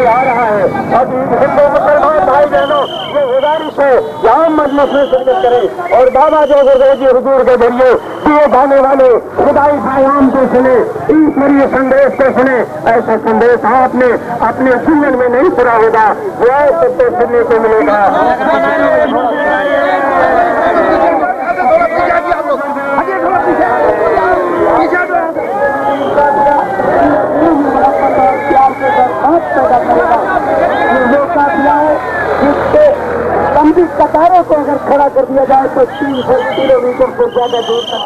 आ रहा है। अब हिंदू मुसलमान भाई बहनों ये गुजारिश है कि आम मजलिस में शिरकत करें और बाबा जोगरदेव जी हुजूर के जरिए दिए जाने वाले खुदाई पैगाम को सुने, ईश्वरीय संदेश को सुने। ऐसा संदेश आपने अपने सुनने में नहीं सुना होगा, वो सबको सुनने को मिलेगा। जिससे लंबी कतारों को अगर खड़ा कर दिया जाए तो 300 किलोमीटर से ज्यादा दूर तक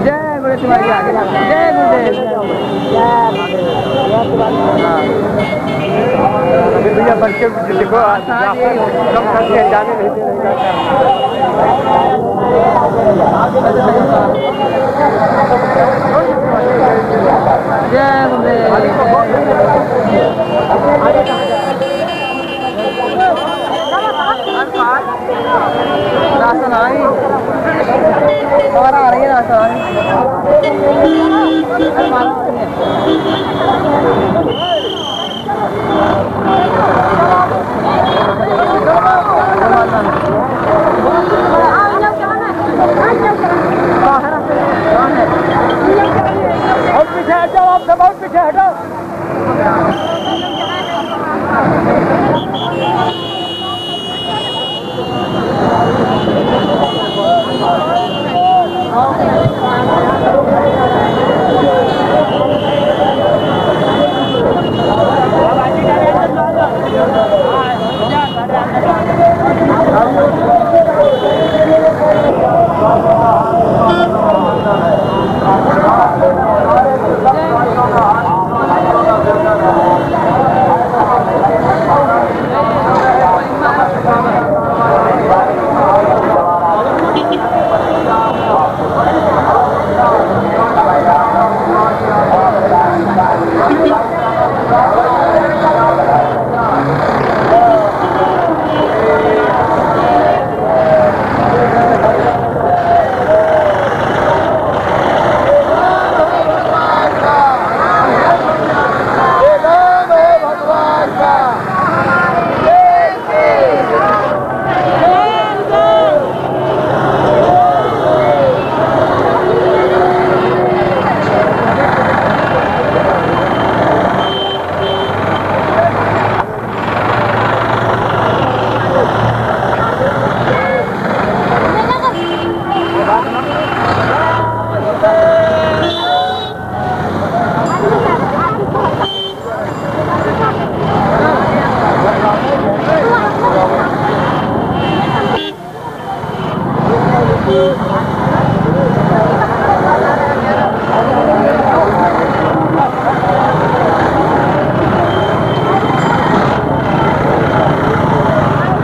जय गुरु भैया बच्चे देखो कम करके जाने नहीं दे राशन आई और आ रही है राशन बहुत पीछे हटो, आपसे बहुत पीछे हटो।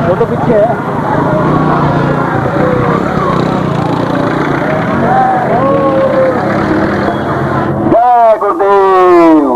वो तो पीछे है। जय गुरुदेव।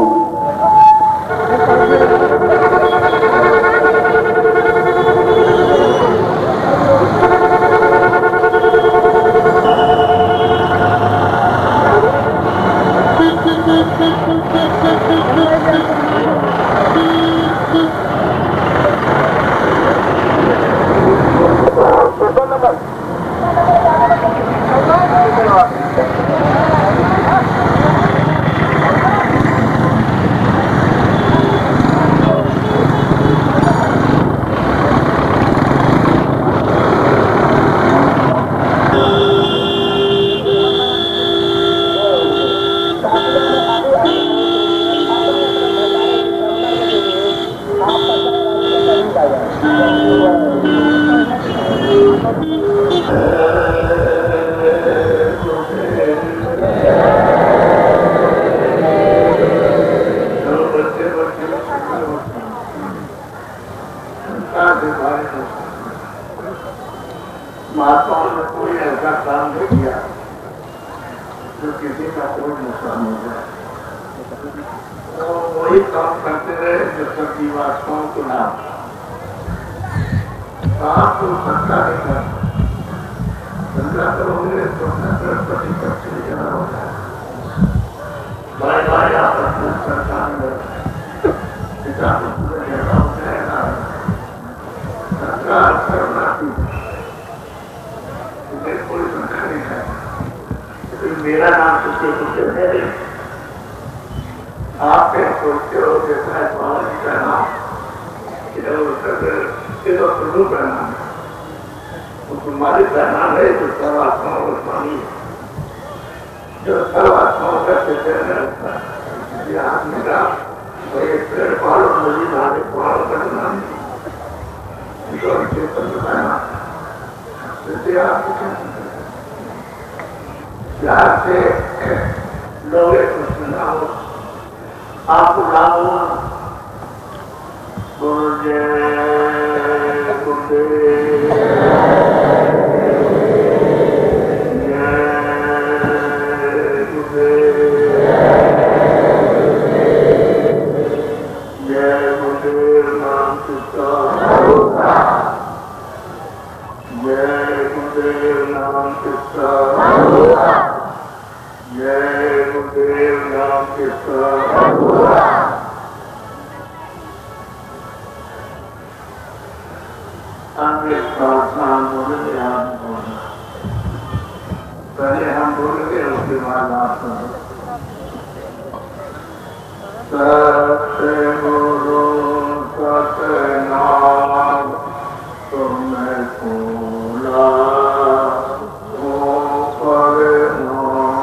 महात्माओं ने कोई ऐसा काम नहीं किया जो किसी का कोई नुकसान हो जाए। तो वही काम करते रहे जब तक जीवात्माओं को लाभ। काम तो सत्ता नहीं कर धंधा करोगे तो प्रति पक्ष जाना होता है। बाय बाय आप अपना सरकार में पिता को पूरे जगह उठाएगा सरकार करना कोई धंधा नहीं है। मेरा नाम सोचते सोचते है आप क्या सोचते हो जैसा है बालाजी का नाम प्रभु का नाम है तुम्हारे का नाम है जो सर्वात्माओं का स्वामी है जो सर्वात्माओं का चेतन रहता है। मेरा पेड़ पालो नदी नाले पहाड़ का नाम जो चेतन बताया प्यार से लोग पहले हम बोलेंगे उसके बाद आप सतगुरु सतनाम तुम्हें भूला हो परनाम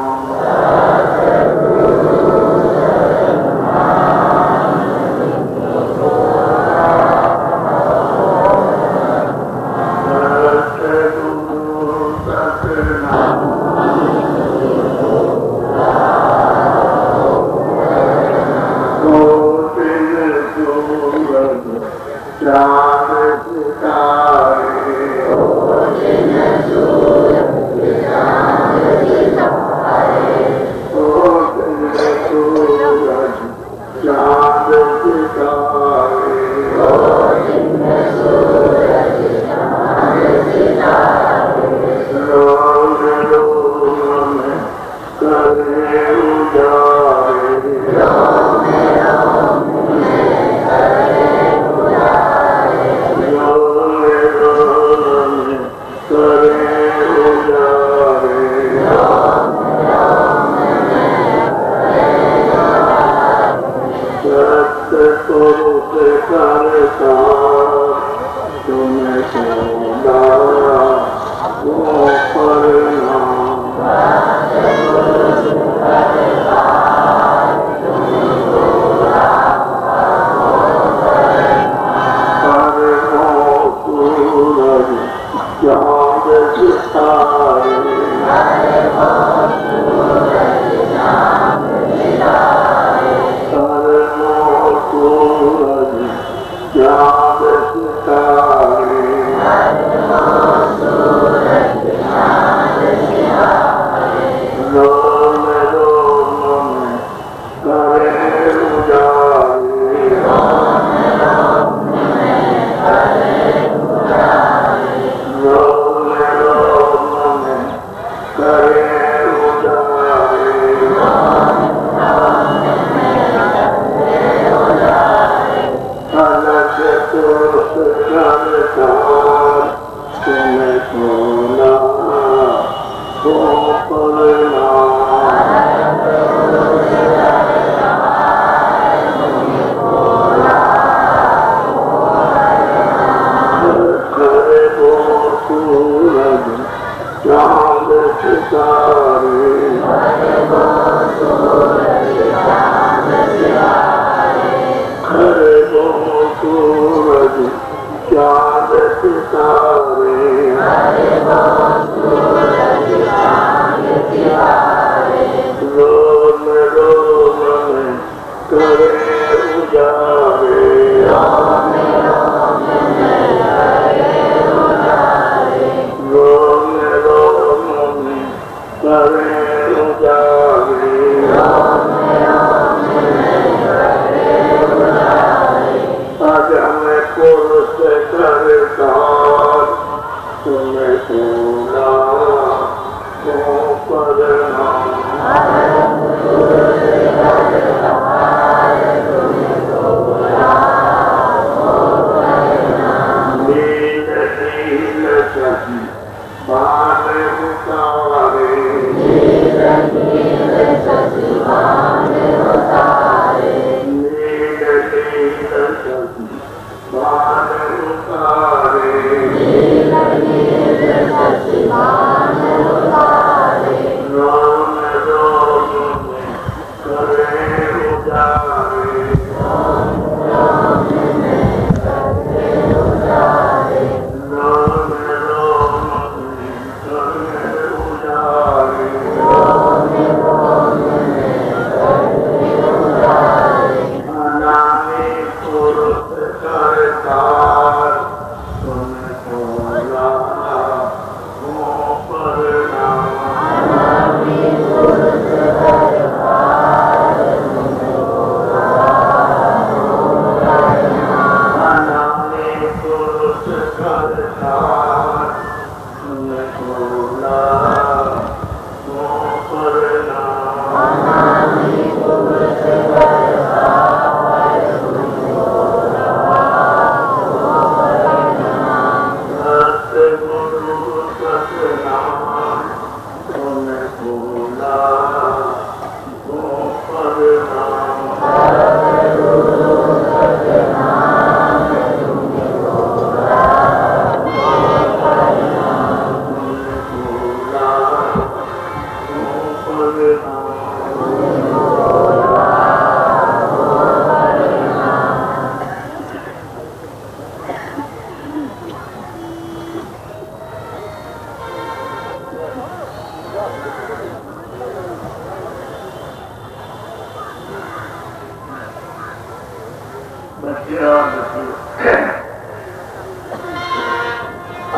बच्चे और बच्चे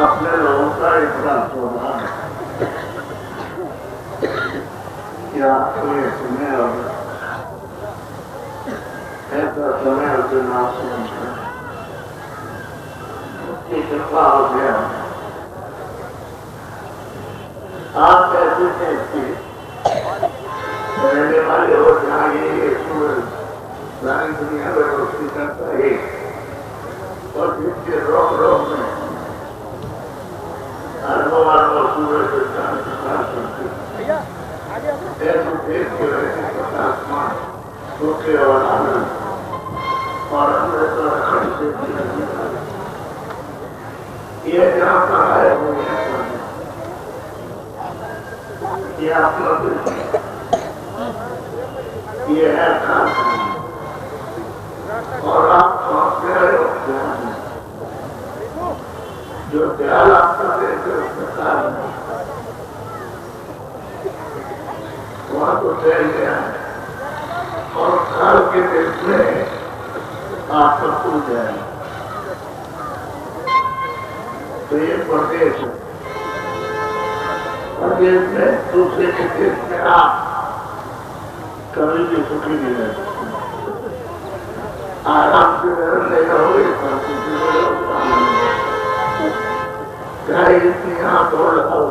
अपने लोगों का इतना स्वभाव क्या कोई सुने और ऐसा समय उसे ना सुनता उसकी कृपा हो गया। आप कैसे थे कि रहने वाले हो जहाँ ये सूरज सारी दुनिया में रोशनी करता है और जिसके रोक रोक में अनुभव सूरज प्रकाश करते ऐसे देश के वैसे प्रकाशमान सूखे और आनंद और अमृत और अखंड ये जहाँ कहा है वो ये आपका ये है काम और आप समझते रहे हो जो ध्यान आपका देते प्रकार वहाँ तो चल गया है और काल के देश में आपका खुल जाए तो ये प्रदेश है। प्रदेश में दूसरे के देश में आप कभी भी सुखी नहीं रह सकते। आराम से रहने रहोगे चाहे जितनी आप दौड़ लगाओ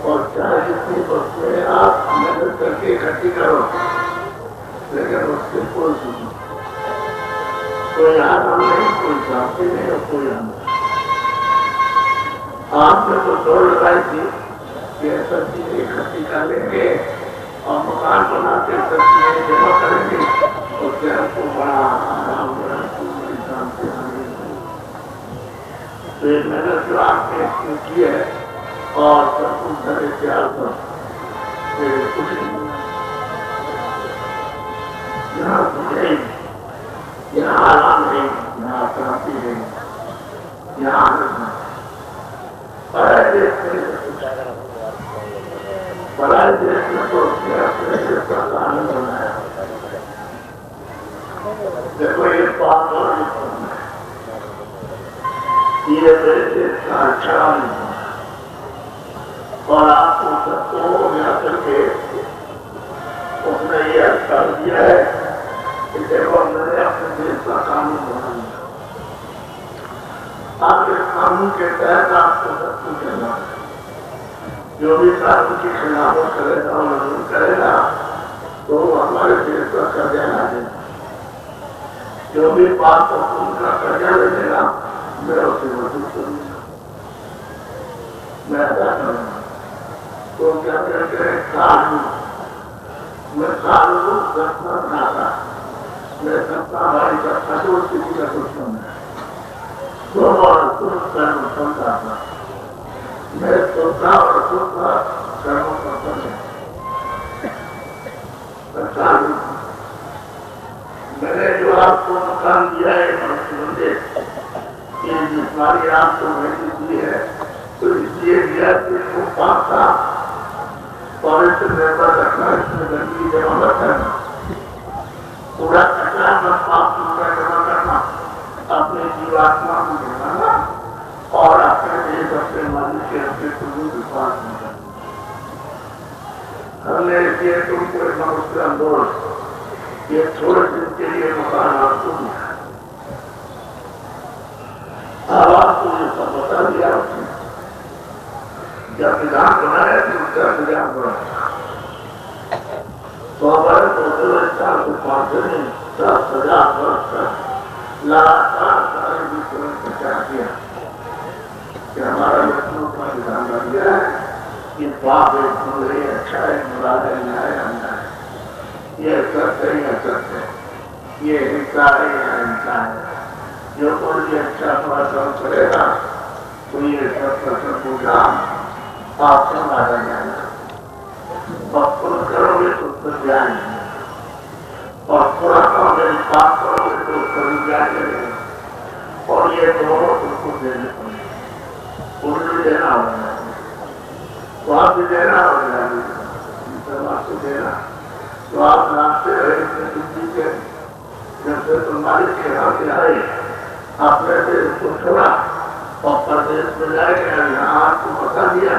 और चाहे जितनी वस्तुएं आप मेहनत करके इकट्ठी करो लेकिन उससे कोई सुख कोई आराम नहीं, कोई शांति नहीं और कोई आनंद। आपने तो दौड़ लगाई थी कि ऐसा चीजें इकट्ठी कर लेंगे और मकान बना के सब चीजें जमा करेंगे और फिर हमको बड़ा आराम बड़ी शांति तो ये मेहनत जो आपने की है और सब कुछ धरे प्यार पर कुछ नहीं यहाँ सुख नहीं, यहाँ आराम नहीं, यहाँ शांति नहीं, यहाँ आनंद नहीं। बड़ा देश में तो अपने देश का आनंद बनाया। देखो ये बात और ये मेरे देश का अच्छा नहीं और आपको सबको मिला करके उसने ये कर दिया है कि देखो मैंने अपने देश का कानून बना दिया। आपके कानून के तहत आपको सब कुछ करना है। जो भी कानून की खिलाफत करेगा उल्लंघन करेगा तो हमारे देश का कर्जा ना देना। जो भी बात उनका कर्जा ले देगा मैं उसे वसूल करूंगा, मैं ऐसा करूंगा। तो क्या कहते हैं कानून, मैं कानून सत्ता बनाता, मैं सत्ता हमारी सत्ता को किसी का दुश्मन है तो और तुम कर्म समझा था मैं सोचा और सोचा कर्म पसंद है। मैंने जो आपको मकान दिया है मंदिर ये जिसमारी आपको मैंने दी है तो इसलिए दिया कि इसको पाता पवित्र निर्भर रखना, इसमें गंदगी जमा मत करना, पूरा कचरा मत पाप पूरा जमा करना, अपने जीवात्मा को जमाना और अपने देश अपने मनुष्य अपने प्रभु विश्वास में करना। हमने इसलिए तुमको मनुष्य दोष ये थोड़े दिन के लिए मकान आपको दिया। अब आपको ये सब बता दिया उसने जब विधान बनाया तो उसका विधान बनाया तो हमारे साल को 5 दिन 10,000 वर्ष तक लगातार सारे विश्व में प्रचार किया कि हमारा लक्ष्मण का विधान बन गया है कि पाप है, बुरे, अच्छा है, बुरा है, न्याय अन्याय, ये सत्य है, असत्य है, ये हिंसा है या हिंसा है। जो कोई अच्छा कर्म करेगा तो ये सब पूजा आप समाजा जाना और पुण्य करोगे तो उसको ज्ञान और थोड़ा काम पाप करोगे तो उसको ज्ञान लगेगा और ये दोनों उसको देने पड़ेंगे। पुण्य भी देना होगा, पाप भी देना होगा, समाज को देना तो आप रास्ते रहे बुद्धि के जब तो मालिक के यहाँ से आए, आपने देश को छोड़ा और प्रदेश में जाएगा, यहाँ आपको बता दिया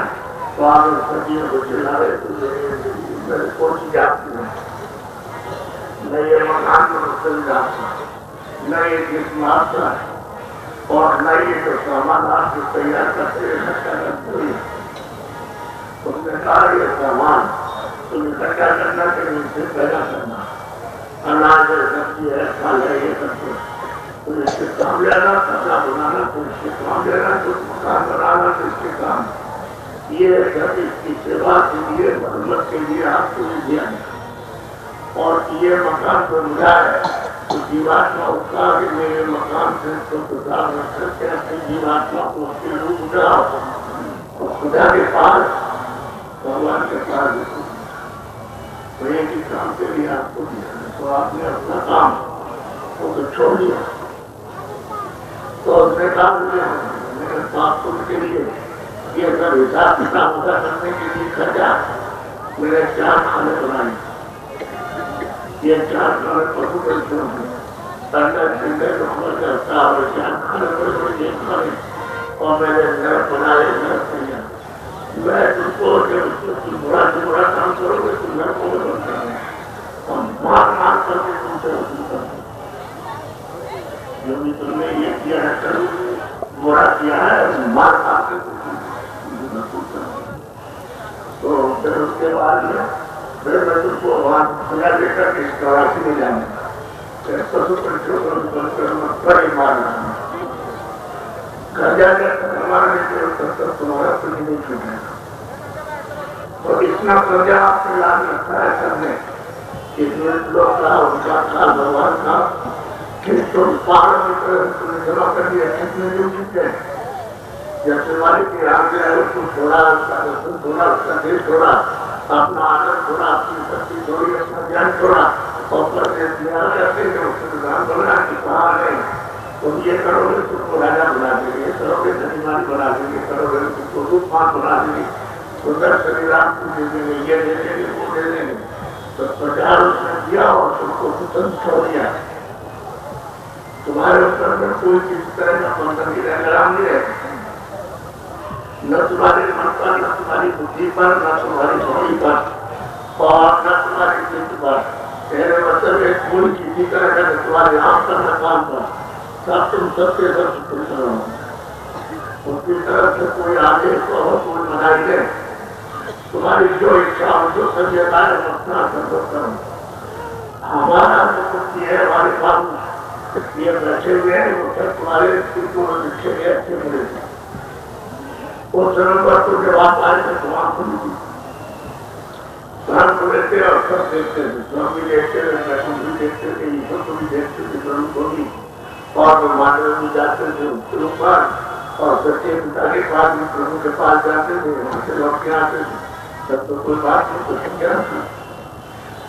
तो आप सब्जियों को चिल्ला रहे तो कौन सी जाती है, न ये मकान में चल जाता, न ये जिस मात्रा और न ये जो सामान आपको तैयार करते तुमने कहा ये सामान तुम इकट्ठा करना के नीचे पैदा करना, अनाज है, सब्जी है, फल है, ये सब तो इसके काम लेना, कपड़ा बनाना तो इसके काम लेना, कुछ मकान बनाना तो इसके काम, ये सब इसकी सेवा के लिए, मरम्मत के लिए आपको दिया है। और ये मकान जो मिला है तो जीवात्मा उसका कि मेरे मकान से तो प्रसाद रख सकते हैं, अपनी जीवात्मा को उसके रूप उठाओ और खुदा के पास, भगवान के पास तो एक ही काम के लिए आपको दिया है, तो आपने अपना काम वो तो छोड़ दिया, तो उसने काम दिया मेरे पाप के लिए ये सब हिसाब किताब उदा करने के लिए खर्चा मेरे 4 खाने बनाए, ये 4 खाने प्रभु के खाने बड़े खाने और मैंने घर बनाए, घर तैयार, मैं तुमको तुम बड़ा से बड़ा काम करोगे तुम घर को बनता है और मार मार करके तुमसे वसूल करते जो भी तुमने ये किया है करो, बुरा किया है मार मार के तो फिर उसके बाद में फिर मैं तुमको वहां खुला लेकर के 84 में जाने पशु बड़े मारना घर जाकर मारने के तुम्हारा कुछ नहीं छूटेगा। तो इतना कर्जा आपने लाभ रखा है सबने, इसमें लोग का उनका था भगवान का कि तुम पहाड़ में जमा कर दिया कितने दिन चुके हैं, जब तुम्हारे के यहाँ गया उसको छोड़ा, उसका दर्शन छोड़ा, उसका देश छोड़ा, अपना आनंद छोड़ा, अपनी शक्ति छोड़ी, अपना ज्ञान छोड़ा और प्रदेश में आ जाते हैं उसको नाम बना कि कहाँ है तुम ये करोगे तुमको राजा बना देंगे, ये करोगे धनीमान बना देंगे, करोगे तुमको रूपमान बना देंगे, सुंदर शरीर आपको दे देंगे, ये दे देंगे, वो दे देंगे, तो प्रचार उसने दिया और तुमको स्वतंत्र छोड़ दिया। तुम्हारे ऊपर में कोई किसी तरह का बंधन नहीं है, न तुम्हारे मन पर, न तुम्हारी बुद्धि पर, न तुम्हारी भूमि पर और न तुम्हारी चित्त पर, मेरे मतलब है कोई किसी तरह का तुम्हारे आम करना काम पर सब तुम सबके सब करो, उसकी तरफ से कोई आदेश हो, कोई मनाई दे, तुम्हारी जो इच्छा हो, जो सभ्यता है अपना संतोष करो। हमारा जो कुछ है हमारे पास ये बैठे हुए हैं वो सब तुम्हारे को लिखे हुए अच्छे मिले उस समय पर तो जब आप आए थे तो आप धर्म को लेते और सब देखते थे, स्वामी देखते थे, बैठन भी देखते थे, ईश्वर को भी देखते थे, धर्म को भी और मानव भी जाते थे उसके ऊपर और सच्चे पिता के पास भी प्रभु के पास जाते थे, वहां से लौट के आते थे, तब तो कोई बात नहीं, कुछ क्या था।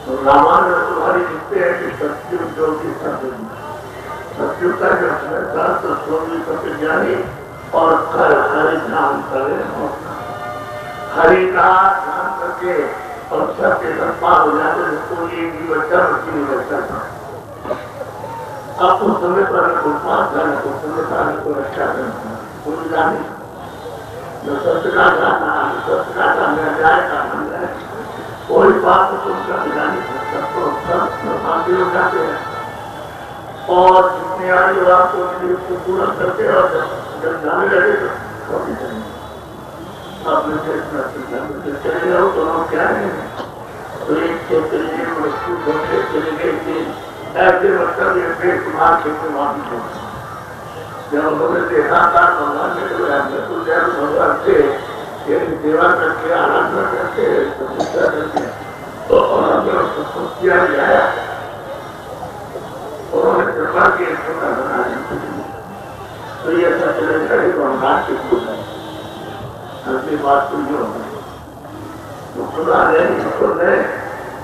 तो रामायण तुम्हारी लिखते हैं कि सत्युग जो की सत्युग का जो था तो स्वामी सत्य ज्ञानी और कर हरि ध्यान करे, हरि का ध्यान करके और सबके पार हो जाते थे, कोई एक भी बच्चा बच्ची नहीं बचता था। अब उस समय पर उत्पाद करना, उस समय पर रक्षा करना कोई जाने न सत्य का जाना, सत्य का जाना जाए का मन जाए, कोई बात तो उसका बिना नहीं सकता, तो सब शांति हो जाते हैं और जितने आयु आपको उसको पूरा करके और जब जाने लगे तो आपने चले जाओ तो हम क्या है तो एक चले गए वस्तु दूसरे चले गए ऐसे मतलब ये पेट मार के वापिस हो। जब उन्होंने देखा था भगवान ने तो जब भगवान से सेवा करके आराधना करके तपस्या करके तो किया जाए उन्होंने कृपा की छोटा बनाया तो ये सब चले गए तो हम बात की अपनी बात को जो तो खुदा ने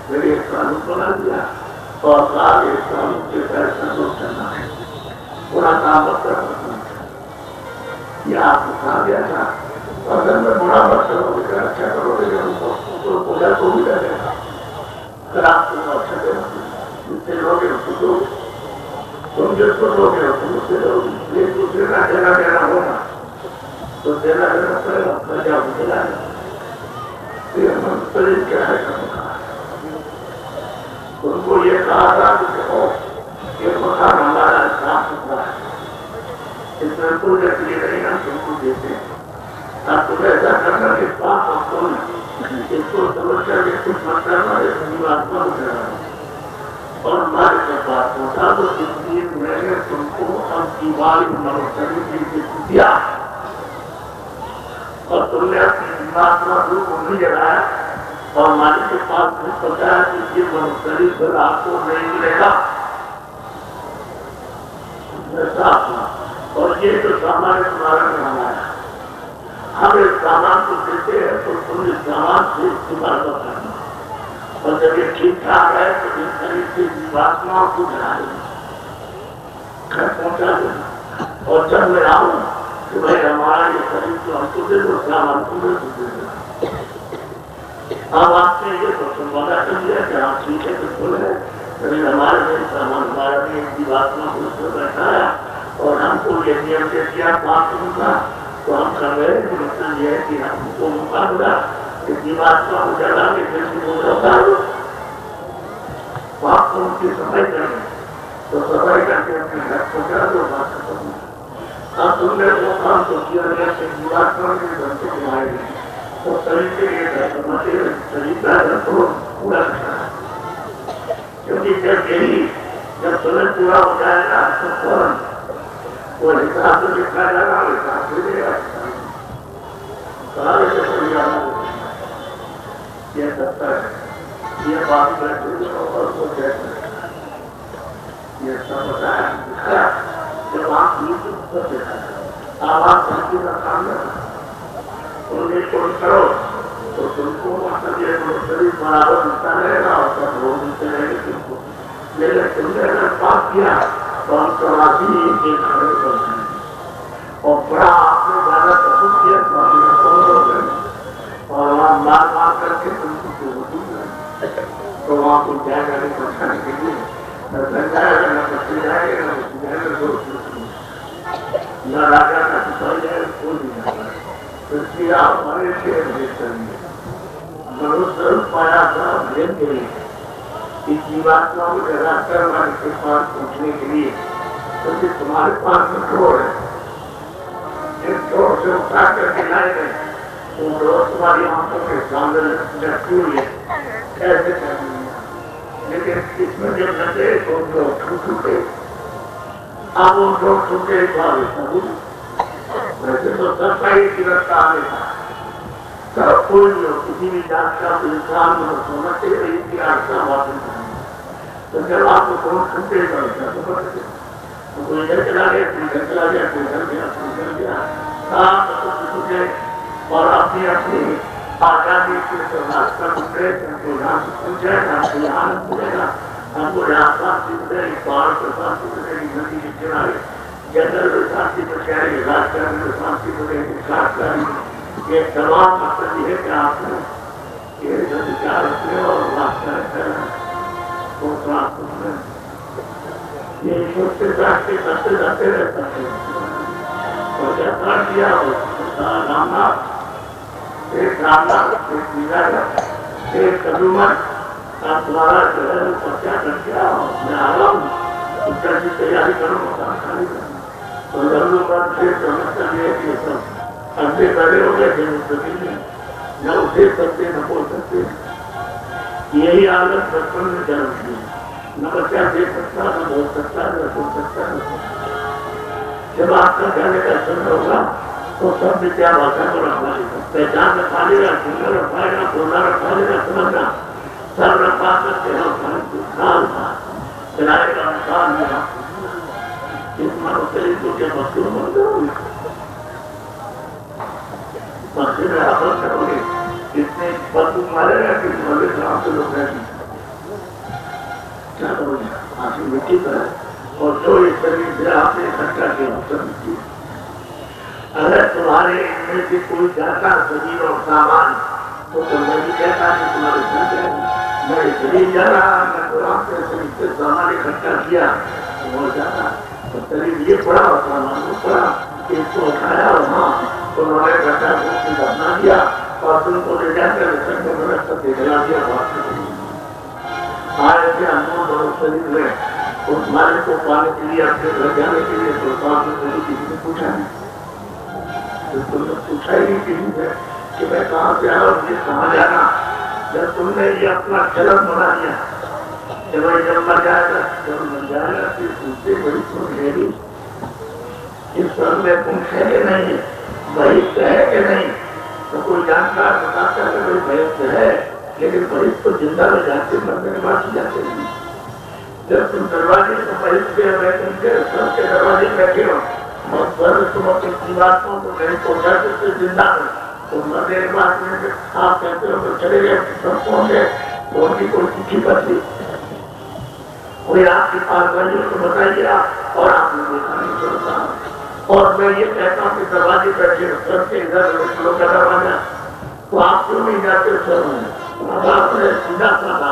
मेरे एक कानून बना दिया और कहा एक कानून के फैसला को करना है, पूरा काम करना यह आपको कहा गया था। अगर मैं बुरा मत करोगे अच्छा करोगे तो पूजा को भी लगेगा, अगर आप अच्छा करोगे जितने लोग उसको तुम जिसको दोगे तुम उससे दोगे, एक दूसरे का देना देना होगा तो देना देना पड़ेगा, प्रजा को दिलाएगा। ये मंत्री क्या है उनको ये कहा था कि देखो ये मकान हमारा साफ सुथरा है, इसमें कोई लकड़ी नहीं हम तुमको देते हैं, आप तुम्हें ऐसा करना कि पाप आपको इसको समस्या के कुछ मात्रा में जीवात्मा हो जाएगा और हमारे के पास पहुंचा तो इसलिए मैंने तुमको अब दीवार मनुष्य दिया और तुमने अपनी जीवात्मा रूप नहीं जलाया और मालिक के पास नहीं पहुंचाया कि ये मनुष्य फिर आपको नहीं मिलेगा। और ये जो सामान तुम्हारा में हमारा हम इस सामान को देते हैं तो तुम इस सामान से इस्तेमाल करना और जब ये ठीक ठाक है तो इस शरीर से जीवात्माओं को घर पहुंचा देना और जब मैं आऊँ कि भाई हमारा ये शरीर तो हमको दे दो, सामान को दे दो। अब आपने ये क्वेश्चन वादा कर दिया कि हाँ ठीक है बिल्कुल है, लेकिन हमारे में सामान हमारा में जीवात्मा को उसमें बैठाया और हमको ये नियम दे दिया पाप का, तो हम कर रहे हैं। मतलब ये है कि हमको मुकाबला जीवात्मा को जलाने के पाप को उनकी सफाई करें तो सफाई करके अपने घर पहुंचा दो, बात खत्म। अब तुमने वो काम तो किया गया कि जीवात्मा के घर से घुमाएंगे तो शरीर के लिए शरीर का घर को पूरा करना, क्योंकि जब समय पूरा हो जाएगा तो फौरन वो हिसाब से लिखा जाएगा, हिसाब से देगा सारे से परिवार ये सत्ता है, ये बात और वो कहते ये सब बताया। जब आप आवाज शांति का काम उन्हें छोड़ करो तो तुमको मतलब ये शरीर बराबर मिलता रहेगा और सब लोग मिलते रहेंगे तुमको। लेकिन तुमने अगर पाप किया तो हम प्रवासी एक खड़े कर और बड़ा आपने ज्यादा पसंद किया और वहाँ मार करके तुमको तो वहाँ को जाएगा नहीं पहुँचाने के लिए न राजा का सिपाही जाए कोई नहीं जाएगा। इसलिए आप हमारे शेर भेज करेंगे मनुष्य पाया था भेज के लिए इस जीवात्मा को जगा कर हमारे के पास पहुँचने के लिए, क्योंकि तुम्हारे पास में चोर है, जिस चोर से उठा करके लाए गए वो रोज तुम्हारी आंखों के सामने रखी हुई है ऐसे करनी है। लेकिन इसमें जब लगे तो छूटे अब वो छूटे वैसे तो सबका ही गिरफ्तार था, सब कोई किसी भी जात का इंसान होना चाहिए इतिहास का वापस तो जब आपको कौन छूटे तो कोई इधर चला गया कोई घर चला गया कोई घर गया कोई घर गया छूटे और अपनी अपनी आजादी के रास्ता टूटे हमको यहाँ से पूछे हमको यहाँ मिलेगा, हमको यहाँ शांति मिलेगी, पहाड़ पर शांति मिलेगी, नदी के किनारे जंगल में शांति मिलेगी, रास्ते में शांति मिलेगी, खासकर ये तमाम मकसद है कि आपने ये जो विचार रखते और रास्ता तो प्राप्त ये सोचते जाते करते जाते रहता है और जब कर दिया रामनाथ एक रामनाथ एक विजय एक कदूमन आप तुम्हारा जो है पर्चा कर दिया मैं आ रहा हूँ उत्तर की तैयारी करो मकान खाली तो लल्लू पर फिर समझता है कि सब अंधे खड़े हो गए थे मुस्तकिल न उठे सकते न बोल सकते। यही हालत बचपन में जन्म थी, न बच्चा देख सकता न बोल सकता न सुन सकता न। जब आपका कहने का सुन होगा तो सब विद्या भाषा को रखवा लेगा, पहचान रखा लेगा, सुंदर रखा लेगा, बोलना रखा लेगा, समझना सब रखा करके चलाएगा इस मनुष्य को क्या मस्ती बन जाओगे, मस्ती में आप करोगे इतने पद मारेगा कि मरे ग्राम से लोग रहेंगे क्या करोगे आखिर मिट्टी पर और जो इस शरीर से आपने इकट्ठा किया सब मिट्टी। अगर तुम्हारे इनमें से कोई जाता शरीर और सामान तो मैं भी कहता कि तुम्हारे घर जाएगा, मैं शरीर जा रहा मैं तो आपके शरीर से सामान इकट्ठा किया हो जाता। तो शरीर ये पड़ा और सामान को पड़ा, इसको उठाया और हाँ उन्होंने घटा को दफना दिया और तुमको ले जाकर दिखला दिया। आए थे अनमोल और शरीर में उस मालिक को पाने के लिए अपने घर जाने के लिए किसी ने पूछा नहीं, तो तुमने पूछा ही नहीं किसी से कि मैं कहाँ से आया और मुझे कहाँ जाना। जब तुमने ये अपना चलन बना लिया, जब मर जाएगा जब मर जाएगा फिर उससे बड़ी सुनहरी इस स्वर में तुम है नहीं, बहिष्ठ है कि नहीं। तो कोई जानकार बताता है कोई बहिष्ठ है, लेकिन बहिष्ठ तो जिंदा में जाते मरने के बाद जाते नहीं। जब तुम दरवाजे को बहिष्ठ बैठे स्वर के दरवाजे बैठे हो और स्वर तुम अपनी जीवात्मा को नहीं पहुंचा सकते जिंदा में, तो मरने के बाद आप कहते हो तो चले गए सब पहुंच गए, तो उनकी कोई चिट्ठी पत्री कोई आपके पास गई तो बताइए आप, और आपने देखा नहीं चलता। और मैं ये कहता हूँ कि दरवाजे बैठे सर के इधर लोग का दरवाजा, तो आप क्यों नहीं जाते सर में? अब आपने सीधा साधा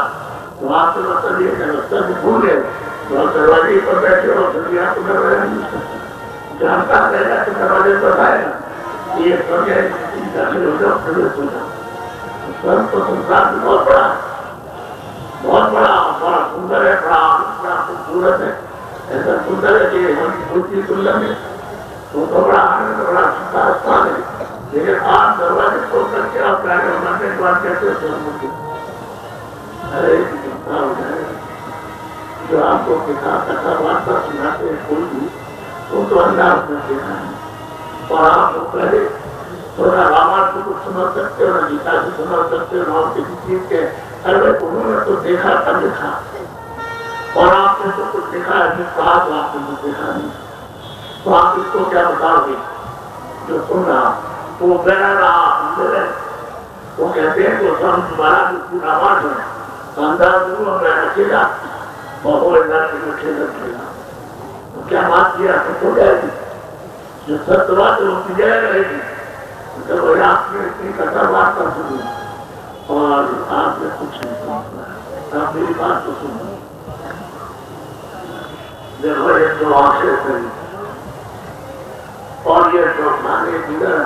तो आपके मतलब ये सर भूल गए तो दरवाजे पर बैठे हो जल्दी आपको दरवाजा नहीं जानता रहेगा तो दरवाजे पर आएगा। ये दाखिल हो जाओ प्रवेश हो जाओ। सर तो संसार बहुत बड़ा बहुत बड़ा बड़ा सुंदर है, बड़ा खूबसूरत है, ऐसा सुंदर है कि उनकी तुलना में तो बड़ा आनंद बड़ा सुंदर स्थान है। लेकिन आप दरवाजे खोल करके आप मरने के बाद कहते हो अरे चिंता हो जाए। जो आपको पिता कथा वार्ता सुनाते हैं कोई भी तो अंदाज में देखा है और आप पहले थोड़ा रामायण को सुना सकते हो ना गीता से सुना सकते हो ना किसी चीज के। अरे उन्होंने तो देखा तब लिखा और आपने तो कुछ देखा है जिस कहा तो आपने तो देखा नहीं, तो आप इसको क्या बताओगे? जो सुन रहा वो बना रहा वो कहते हैं तो हम तुम्हारा जो पूरा आवाज है अंदाज मैं अकेला और वो खेला तो क्या बात किया तो हो जाएगी। जो सत्यवाद है वो विजय रहेगी। जब आपने इतनी कथा वार्ता सुनी और आपने कुछ नहीं सुना, आप मेरी बात तो सुनो। देखो ये जो आंखें करी और ये जो खाने बिगड़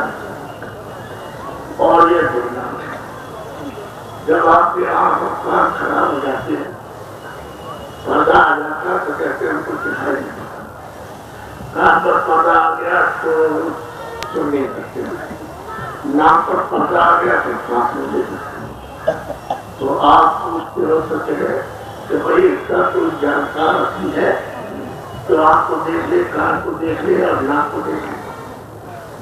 और ये दुनिया जब आपके आंख और कान खराब हो जाते हैं, पर्दा आ जाता तो कहते हैं हमको दिखाई नहीं देता। कान पर पर्दा आ गया तो सुन नहीं सकते, नाक पर पर्दा आ गया तो सांस नहीं ले सकते। तो आप पूछते हो सकते हैं कि भाई इसका कोई जानकार असली है तो आपको देख ले, कान को देख ले और नाक को देख ले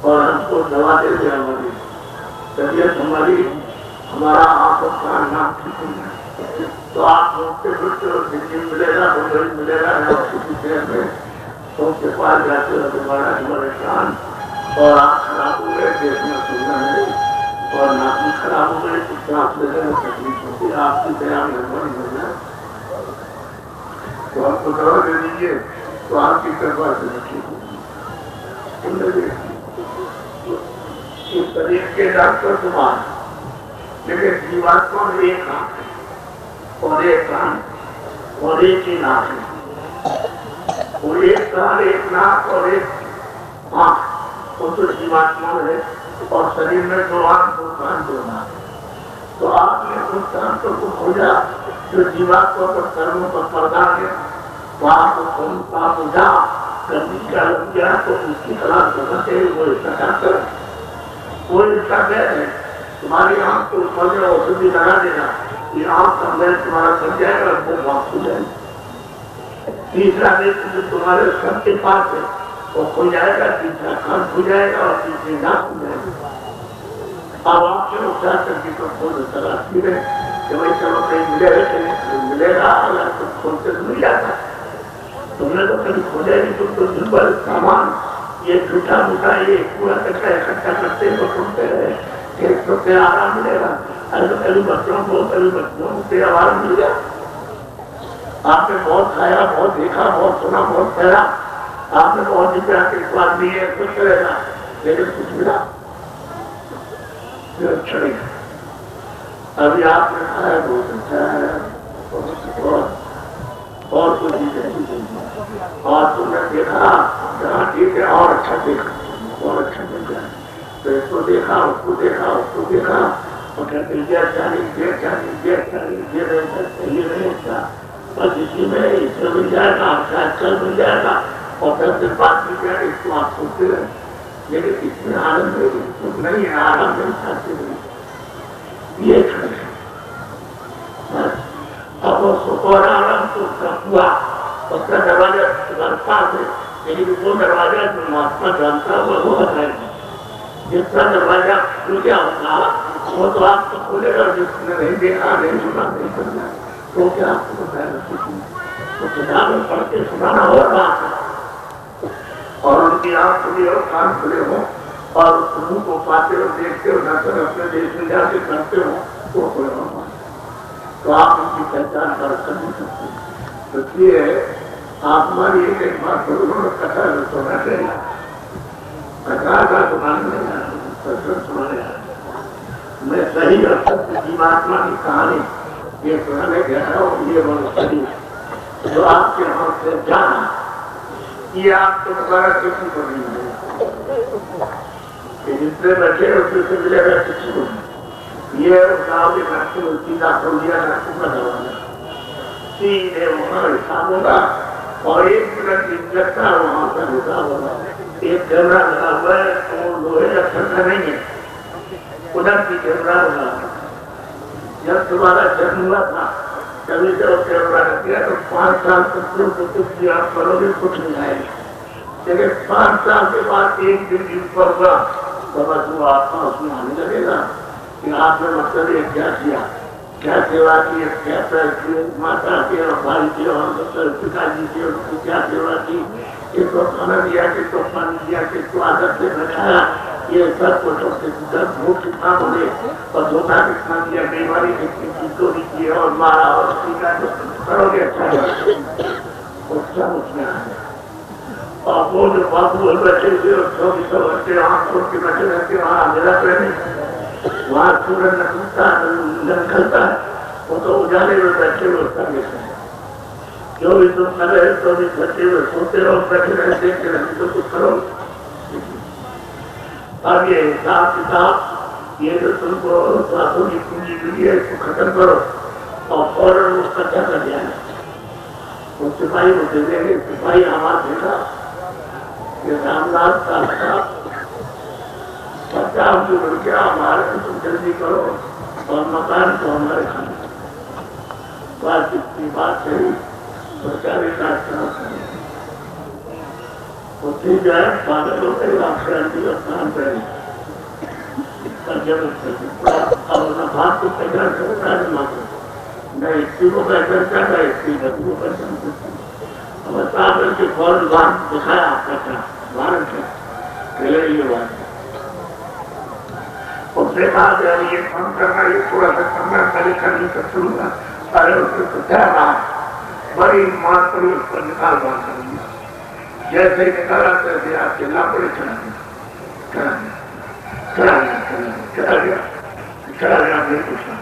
और हमको दवा दे दे। हमारी तबियत हमारी हमारा आंख और कान नाक ठीक हो जाए तो आप रोकते फिरते हो, दिल्ली मिलेगा मुंबई मिलेगा और किसी शहर में तो उसके पास जाते हो दोबारा हमारे कान और आंख खराब हो गए, देखना सुनना नहीं और नाक भी खराब हो गई तो सांस लेने में तकलीफ होती है। आपकी दया मेहरबानी हो जाए तो आपको दवा दे दीजिए तो आपकी कृपा से ठीक होगी। इस शरीर के डॉक्टर तुम्हारा, लेकिन जीवात्मा में एक आंख और एक कान और एक ही नाक है और एक कान एक नाक और एक आंख वो तो जीवात्मा में है और शरीर में दो आंख दो कान दो नाक। तो आपने उस शांतों को खोजा जो जीवात्मा पर कर्मों पर पर्दा है, वहां को कौन सा पूजा करनी का लग गया तो उसकी तलाश करना चाहिए। वो इसका डॉक्टर वो इसका बैठ है तुम्हारी आंख को खोलने औषधि लगा देना, ये आंख का मैल तुम्हारा सज जाएगा और वो वापस हो जाएगा। तीसरा नेत्र तुम्हारे सर के पास है वो खुल जाएगा, तीसरा कान खुल जाएगा और तीसरी नाक खुल जाएगा। अब आपसे उपचार करके तो खोल तलाश है कि भाई चलो कहीं मिलेगा कहीं मिलेगा, अगर तो खोलते तो मिल जाता। तुमने तो कभी खोजा नहीं, तुम तो दिन भर सामान ये झूठा मूठा ये पूरा करके इकट्ठा करते तो सुनते रहे एक तो तेरा आराम मिलेगा। अरे तो कभी बच्चों को कभी बच्चों को तेरा आराम मिल गया। आपने बहुत खाया बहुत देखा बहुत सुना बहुत पहला, आपने बहुत जितना के स्वाद लिए कुछ करेगा लेकिन कुछ मिला अच्छा नहीं। अभी आपने खाया बहुत अच्छा है और कुछ चीजें और तुमने देखा जहाँ ठीक है और अच्छा देखा और अच्छा मिल जाए, तो इसको देखा उसको देखा उसको देखा और कहते ये अच्छा नहीं ये अच्छा नहीं ये अच्छा नहीं ये नहीं अच्छा, बस इसी में इससे मिल जाएगा आपका अच्छा मिल जाएगा और 10 दिन बाद मिल जाएगा, इसको आप सोचते रहे। लेकिन इसमें आनंद नहीं है, आनंद नहीं खाते नहीं, ये खड़े बस। अब वो सुख और आनंद तो उसका हुआ, उसका दरवाजा बनता है, लेकिन वो दरवाजा जो महात्मा जानता हुआ वो बताएगा। जिसका दरवाजा खुल गया होगा वो तो आपको खोलेगा, जिसने नहीं देखा नहीं सुना नहीं करना तो क्या आपको बताएगा? तो किताबें पढ़ के सुनाना होगा और उनकी आंख खुली हो कान खुले हो और मुंह को पाते हो देखते हो नजर अपने देश में जाके करते हो तो कोई होगा, तो आप उनकी पहचान कर नहीं सकते। तो इसलिए आप हमारी एक बात जरूर कथा सुना चाहिए, कथा का सुनाने सुनाने मैं सही और सत्य जीवात्मा की कहानी ये सुनाने गया है और ये मनुष्य जो आपके हाथ से जाना ये आपको दोबारा किसी को नहीं मिलेगा, जितने बचे उससे मिलेगा किसी को नहीं। ये गाँव के नक्शे में सीधा खोल दिया नक्शे का दरवाजा सीधे वहाँ हिसाब होगा और 1 मिनट की चर्चा वहाँ पर हिसाब होगा। एक कैमरा लगा हुआ है तो लोहे का ठंडा नहीं है, उधर की कैमरा लगा। जब तुम्हारा जन्म हुआ था कभी जब कैमरा रख दिया तो 5 साल तक कुछ आप करोगे कुछ नहीं आएगा, लेकिन 5 साल के बाद एक दिन ऊपर हुआ तो बस वो आत्मा उसमें आने लगेगा कि आपने मतलब ये क्या किया, क्या सेवा की, क्या माता की और भाई की और पिताजी की उसकी क्या सेवा की, किसको खाना दिया किसको पानी दिया किसको आदत से बचाया, ये सब कुछ भूख कितना बोले और धोखा कितना दिया, बीमारी कितनी चोरी की और मारा और सीखा तो करोगे अच्छा उसका उसमें आ गया। और वो जो बाबू बच्चे थे और 24 बच्चे वहाँ छोड़ के बच्चे रहते वहाँ अंधेरा पे नहीं, वहाँ सूरज निकलता है वो तो उजाले में बैठे हुए उसका देखते हैं। जो भी तुम कर रहे तो भी बैठे हुए सोते रहो बैठे रहे देखते रहे तो कुछ करो। अब ये हिसाब किताब ये जो तुमको साधु की पूंजी मिली है इसको खत्म करो और फौरन उसका क्या कर दिया है वो सिपाही को दे देंगे। सिपाही हमारा देखा ये रामदास का 50 रुपया हमारे तुम जल्दी करो और मकान को हमारे खाने बात इतनी बात है सरकारी कार्यक्रम होती जाए पागल हो गए क्रांति का स्थान पर भाग को पहचान सकता है मात्र न स्त्री को पहचान करता है स्त्री गति को पहचान सकती है। पागल के फौरन बात दिखाया आपका क्या भारत है पहले ये बात उसने कहा कि ये काम करना ये थोड़ा सा करना पहले करने का शुरूगा अरे उसने तो क्या बात बड़ी मात्र उस पर निकाल बात कर दिया जैसे निकाला तैसे आपके लापड़े चला गया नहीं पूछा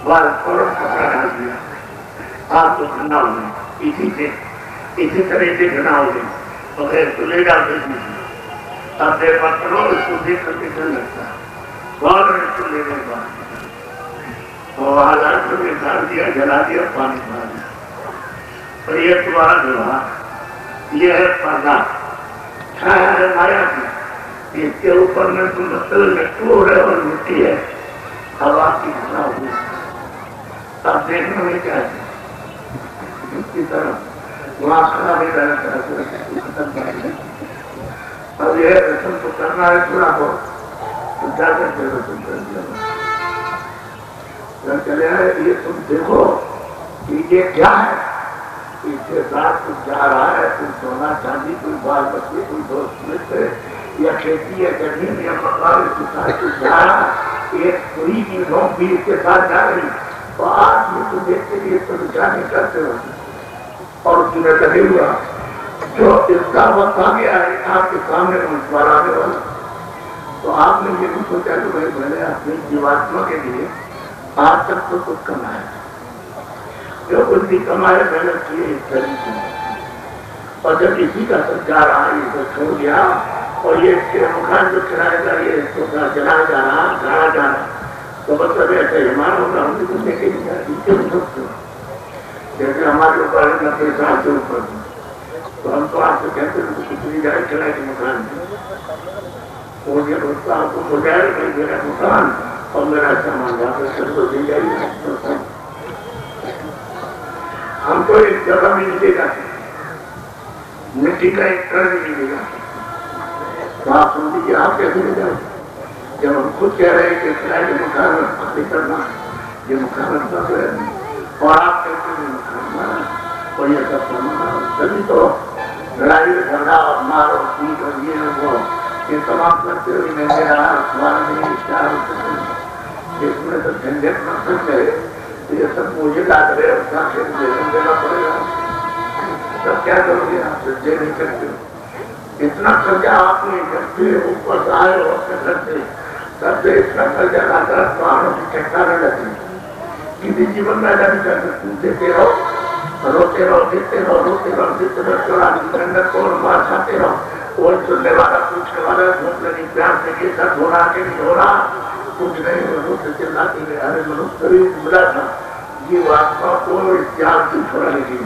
बाल फौरन पकड़ा डाल दिया आप तो घना हो गए इसी तरह से घना हो गए और तो ले डाल दीजिए अब देर बात करो इसको देख करके चल लगता है फौरन इसको लेने के बाद और हालात में डाल दिया जला दिया पानी डाल दिया और ये तुम्हारा व्यवहार ये है पर्दा छाया है माया की इसके ऊपर में तुम चोर है और मिट्टी है हवा की घटना हुई अब देखने में क्या है इसकी तरफ वहां खड़ा भी रहता है अब यह रसम तो करना है थोड़ा बहुत तो जाकर के रसम कर दिया चले आए ये तुम देखो कि ये क्या है इसके साथ कुछ जा रहा है कुछ सोना चांदी कोई बाल बच्चे कोई दोस्त मित्र या खेती या जमीन या मकान इसके साथ कुछ जा रहा है एक पूरी की नौक भी इसके साथ जा रही तो आप ये तो देखते लिए तो विचार नहीं करते हो और तुम्हें लगे हुआ जो इसका वक्त आ गया है आपके सामने पर आने वाला तो आपने ये भी सोचा कि भाई मैंने अपनी जीवात्मा के लिए आज तक तो कुछ कमाया जो कुछ भी कमाए मैंने किए इस तरीके और जब इसी का संचार रहा ये छोड़ दिया और ये मकान जो चलाएगा ये चलाया जा रहा गाड़ा जा रहा तो मतलब ऐसे हिमान होगा हम कुछ लेके नहीं जाए जैसे हमारे ऊपर 90 साल से ऊपर तो हम तो आपसे कहते हैं कुछ नहीं जाए चलाए के मकान और ये दोस्तों आपको हो जाए नहीं मेरा मकान और मेरा सामान वापस सबको दी जाएगी हमको एक जगह भी नहीं देगा मिट्टी का एक कण भी नहीं देगा तो आप समझिए आप कैसे ले जाए जब हम खुद कह रहे हैं कि किराए के मकान में करना ये मकान सब है और आप कहते हैं मकान और ये सब तभी तो लड़ाई झगड़ा और मार और पीट और ये वो ये तमाम करते हुए मैं मेरा अखबार में स्टार इसमें तो झंझट न सकते तो ये सब मुझे लाद रहे उसका देना पड़ेगा तब क्या करोगे आप दे नहीं सकते इतना खर्चा आपने जब से ऊपर से आए और अपने घर से तब से इतना खर्चा लाता पहाड़ों की ठेकाने लगी किसी जीवन में ऐसा नहीं कर सकते देते रहो रोते रहो देते रहो रोते रहो देते रहो चौरासी सिलेंडर को मार खाते रहो और सुनने वाला पूछने वाला भूख लगी प्यार से ये सब हो रहा कि नहीं हो रहा कुछ नहीं रोते चिल्लाती है अरे मनुष्य मिला था ये आत्मा को इस त्याग की छोड़ा लगी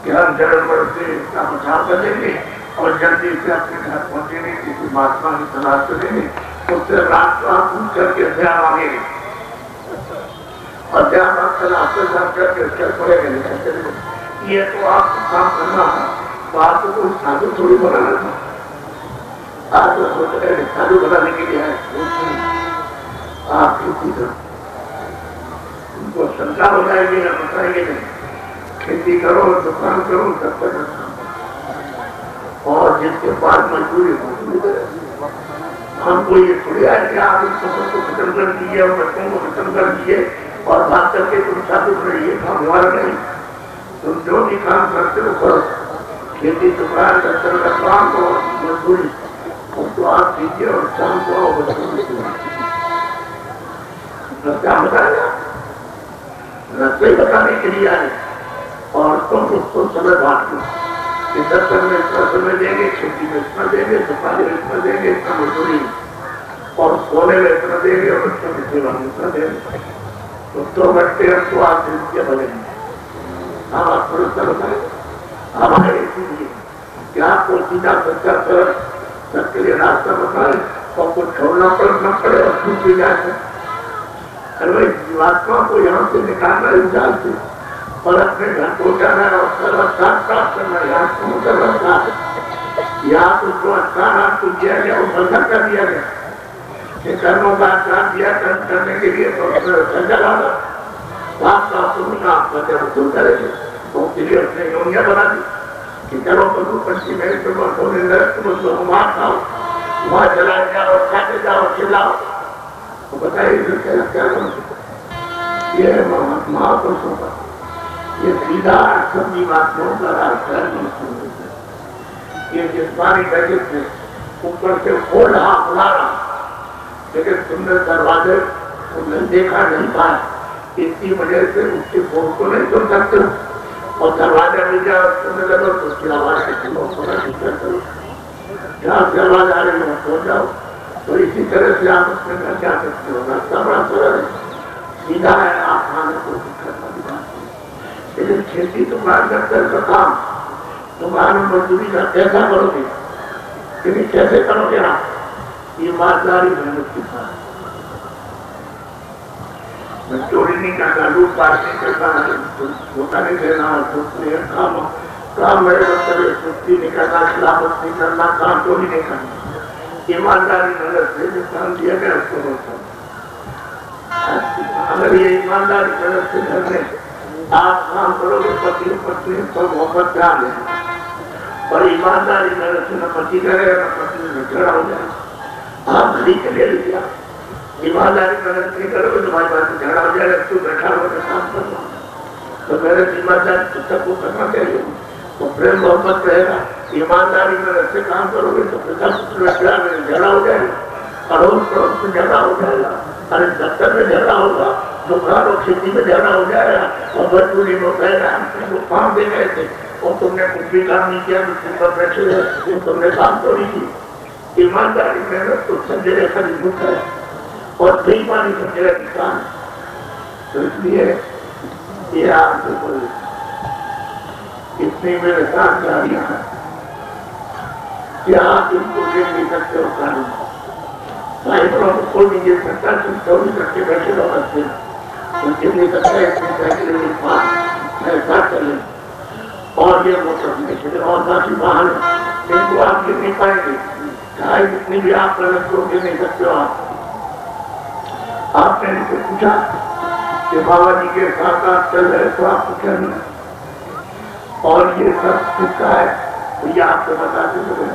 कि हम जन्म मरण से इसका बचाव कर लेंगे और जल्दी से अपने घर पहुंचेंगे किसी महात्मा की तलाश करेंगे उससे रास्ता पूछ करके ध्यान मांगेंगे और ध्यान तलाश करके उसके पड़ेगा नहीं ये तो आपको काम करना है तो आपको कोई साधु थोड़ी बनाना था आप तो सोच रहे साधु बनाने के लिए है आप किसी का उनको शंका हो जाएगी या बताएंगे नहीं खेती करो दुकान करो सब कर और जिसके पास मजबूरी मजबूरी करे हमको ये थोड़ी आए कि आप इस फसल को खत्म कर दीजिए और बच्चों को खत्म कर दीजिए और बात करके तुम साबित रहिए काम हमारा नहीं तुम जो भी काम करते हो करो खेती दुकान दफ्तर का काम और मजदूरी उसको आप कीजिए और शाम को आओ बच्चों क्या बताया रस्ते बताने के लिए आए और तुम उसको समय बांट लो कि दफ्तर में इतना समय देंगे खेती में इतना देंगे दुकान में इतना देंगे इतना मजदूरी और सोने में इतना देंगे और बच्चों की सेवा में इतना देंगे तो 2 घंटे हमको आप जिंदगी बनेंगे आप भरोसा बताए हमारे इसीलिए कि आपको सीधा सच्चा सर सबके लिए रास्ता बताए और कुछ छोड़ना पड़े और छूट भी जाए अरे भाई जीवात्मा को यहाँ से निकालना इंसान से और अपने घर पहुंचाना और सर्वस्थान प्राप्त करना यहाँ सर्वस्थान यहाँ तो जो स्थान आपको दिया गया वो बंधन कर दिया गया कि कर्मों का स्थान दिया कर्म करने के लिए तो संजय आना आपका सुनना आपका जब सुन करेंगे तो उसके लिए उसने योनिया बना दी कि चलो पशु पक्षी मेरे तुम वहां खाओ वहां चलाए जाओ खाते जाओ चिल्लाओ तो बताइए क्या ये महापुरुषों का ये सीधा सभी महात्माओं का रास्ता है ये जिस्मानी जगत से ऊपर से खोल रहा बुला रहा लेकिन तुमने दरवाजे तुमने देखा नहीं पाया इसी वजह से उसके फोन को नहीं सुन सकते और दरवाजा मिल जाए सुनने लगो तो उसकी आवाज करो जहाँ से आवाज आ रही है सो जाओ तो इसी तरह से आप उसमें घर जा सकते हो रास्ता बड़ा सरल है सीधा है आप खाने को करना भी बात लेकिन खेती दुकान दफ्तर का काम दुकान में मजदूरी का कैसा करोगे लेकिन कैसे करोगे आप ईमानदारी मेहनत के साथ चोरी नहीं करना लूट पाट नहीं करना धोखा नहीं देना काम मेरे मतलब सुस्ती नहीं करना खिलाफत नहीं करना काम चोरी नहीं करना ईमानदारी मेहनत से जो काम दिया गया उसको होता अगर ये ईमानदारी मेहनत से घर में आप काम करोगे पति पत्नी पर मोहब्बत प्यार है और ईमानदारी मेहनत से न पति करे न पत्नी में झगड़ा हो जाए आप घड़ी के ले लीजिए ईमानदारी मेहनत नहीं करोगे तुम्हारी बात में झगड़ा हो जाएगा तू बैठा होगा काम करना तो मेरे ईमानदारी पुस्तक को करना चाहिए तो प्रेम मोहब्बत रहेगा ईमानदारी में ऐसे काम करोगे तो प्यार में झगड़ा हो जाएगा अड़ोस पड़ोस में झगड़ा हो जाएगा अरे दफ्तर में झगड़ा होगा दुकान और खेती में झगड़ा हो जाएगा और मजदूरी में कहेगा हमको काम दे गए थे और तुमने कुछ भी काम नहीं किया, तुम पर बैठे रहे, तुमने काम तो नहीं की। ईमानदारी मेहनत तो संजय रेखा निभुक है और बेईमानी संजय किसान। तो इसलिए ये आप बिल्कुल इतनी मेरे साथ गाड़ियां हैं कि आप इनको देख नहीं सकते हो। कानून साइबरों को कोई नहीं देख सकता, तुम 24 घंटे बैठे रहो बच्चे, तुम गिर नहीं सकते। ऐसा चले और ये मोटर और बाकी वाहन इनको आप गिर नहीं पाएंगे, चाहे जितनी भी आप गलत को गिर नहीं सकते हो। आपने इनसे पूछा कि बाबा जी के साथ आप चल रहे तो आपको क्या मिला और ये सब किसका है, तो ये आपको बताते चले।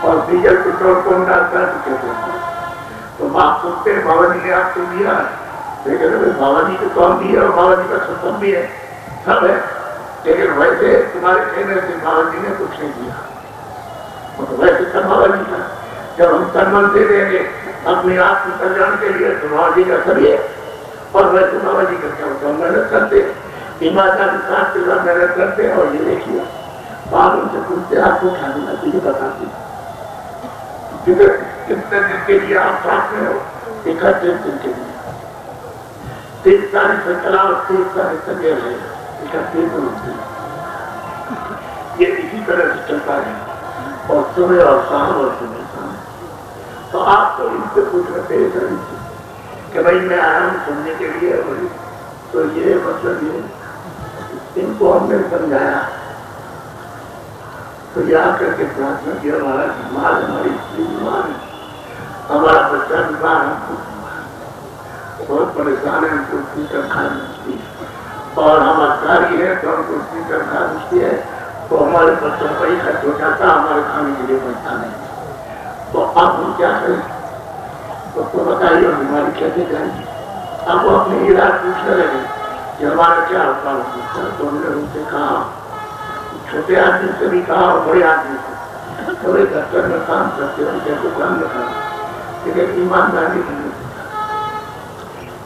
और डीजल पेट्रोल कौन डालता है तो कहते तो आप सोचते हैं बाबा जी ने आपको दिया, लेकिन बाबा जी को कौन दिया और बाबा जी का सब भी है, सब है। लेकिन वैसे तुम्हारे कहने से बाबा जी ने कुछ नहीं दिया, तो वैसे सब बाबा जी का। जब हम सम्मान दे देंगे अपने आप के कल्याण के लिए तो बाबा जी का सभी है। और वैसे बाबा जी का क्या होता है, मेहनत करते, ईमानदारी के साथ मेहनत करते। और ये देखिए बाप उनसे पूछते आपको क्या मिला, तो ये बताते कितने दिन के लिए आप साथ में हो, 31 दिन के लिए 30 तारीख से चला और 30 तारीख से गया है, 31 दिन। ये इसी तरह से चलता है और सुबह और शाम और सुबह शाम। तो आप तो इनसे पूछ रहे थे कि भाई मैं आया हूँ सुनने के लिए, तो ये मतलब ये इनको हमने समझाया। तो यहाँ करके प्रार्थना किया, हमारा बीमार, हमारी स्त्री बीमार है, हमारा बच्चा बीमार है, बहुत परेशान है, हमको उसकी तनख्वाह मिलती है और हम अधिकारी है तो हमको उसकी तनख्वाह मिलती है, तो हमारे बच्चों का ही खर्च हो जाता, हमारे खाने के लिए पैसा नहीं। तो अब हम क्या करें, तो बताइए बीमारी कैसे जाएगी। अब वो अपने इलाज पूछने लगे कि हमारा क्या होता है। तो हमने उनसे कहा, छोटे आदमी से भी कहा और बड़े आदमी से, थोड़े दफ्तर में काम करते हो जैसे काम में कहा, लेकिन ईमानदारी नहीं।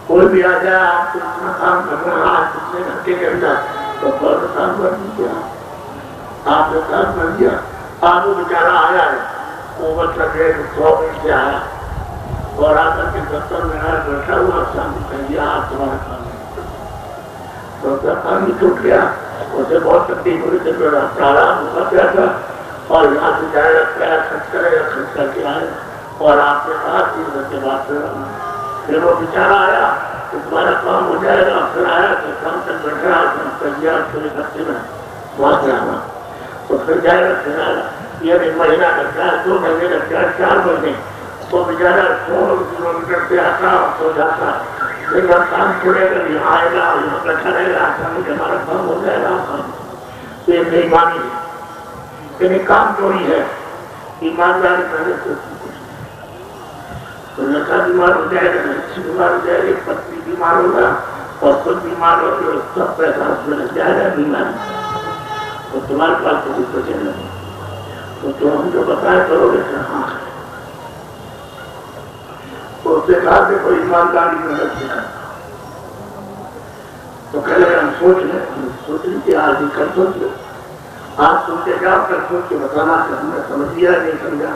कोई भी आ जाए आपको इतना काम करना, आज कितने घंटे के अंदर तो बहुत काम कर दीजिए। आपने काम कर दिया, आप वो बेचारा आया है, वो मतलब 100 मिनट से आया और आकर के दफ्तर में बैठा हुआ, शांति कर दिया, आप तुम्हारा काम तो पानी छूट गया, उसे बहुत तकलीफ हुई थी, प्रारंभ हुआ गया था और यहाँ से जाएगा, क्या खर्च करेगा, खर्च करके आए और आपने कहा 3 घंटे बाद फिर वो बेचारा आया तो तुम्हारा काम हो जाएगा। फिर आया तो काम तक बैठा कर दिया, पूरे घंटे में वहाँ से आना तो फिर जाएगा, फिर आएगा। ये 1 महीना लगता है, 2 महीने लगता है, 4 महीने, वो बेचारा 100 किलोमीटर से आता और सो जाता। फिर जब काम छोड़ेगा यहाँ आएगा, यहाँ बैठा रहेगा, हमारा काम हो जाएगा। काम ये बेईमानी है, लेकिन काम चोरी है, ईमानदारी पहले से तो लड़का बीमार हो जाएगा, लड़की बीमार हो जाएगी, पत्नी बीमार होगा और खुद बीमार हो तो सब पैसा उसमें लग जाएगा बीमारी। तो तुम्हारे पास तो कुछ बचे नहीं, तो तुम हम जो बताए करोगे हाँ। तो उससे कहा देखो ईमानदारी में लग जाए। तो कह रहे हम सोच लीजिए, आज ही कर सोच लो, आज सोचे जाओ, कर सोच के बताना कि हमने समझ लिया नहीं समझा।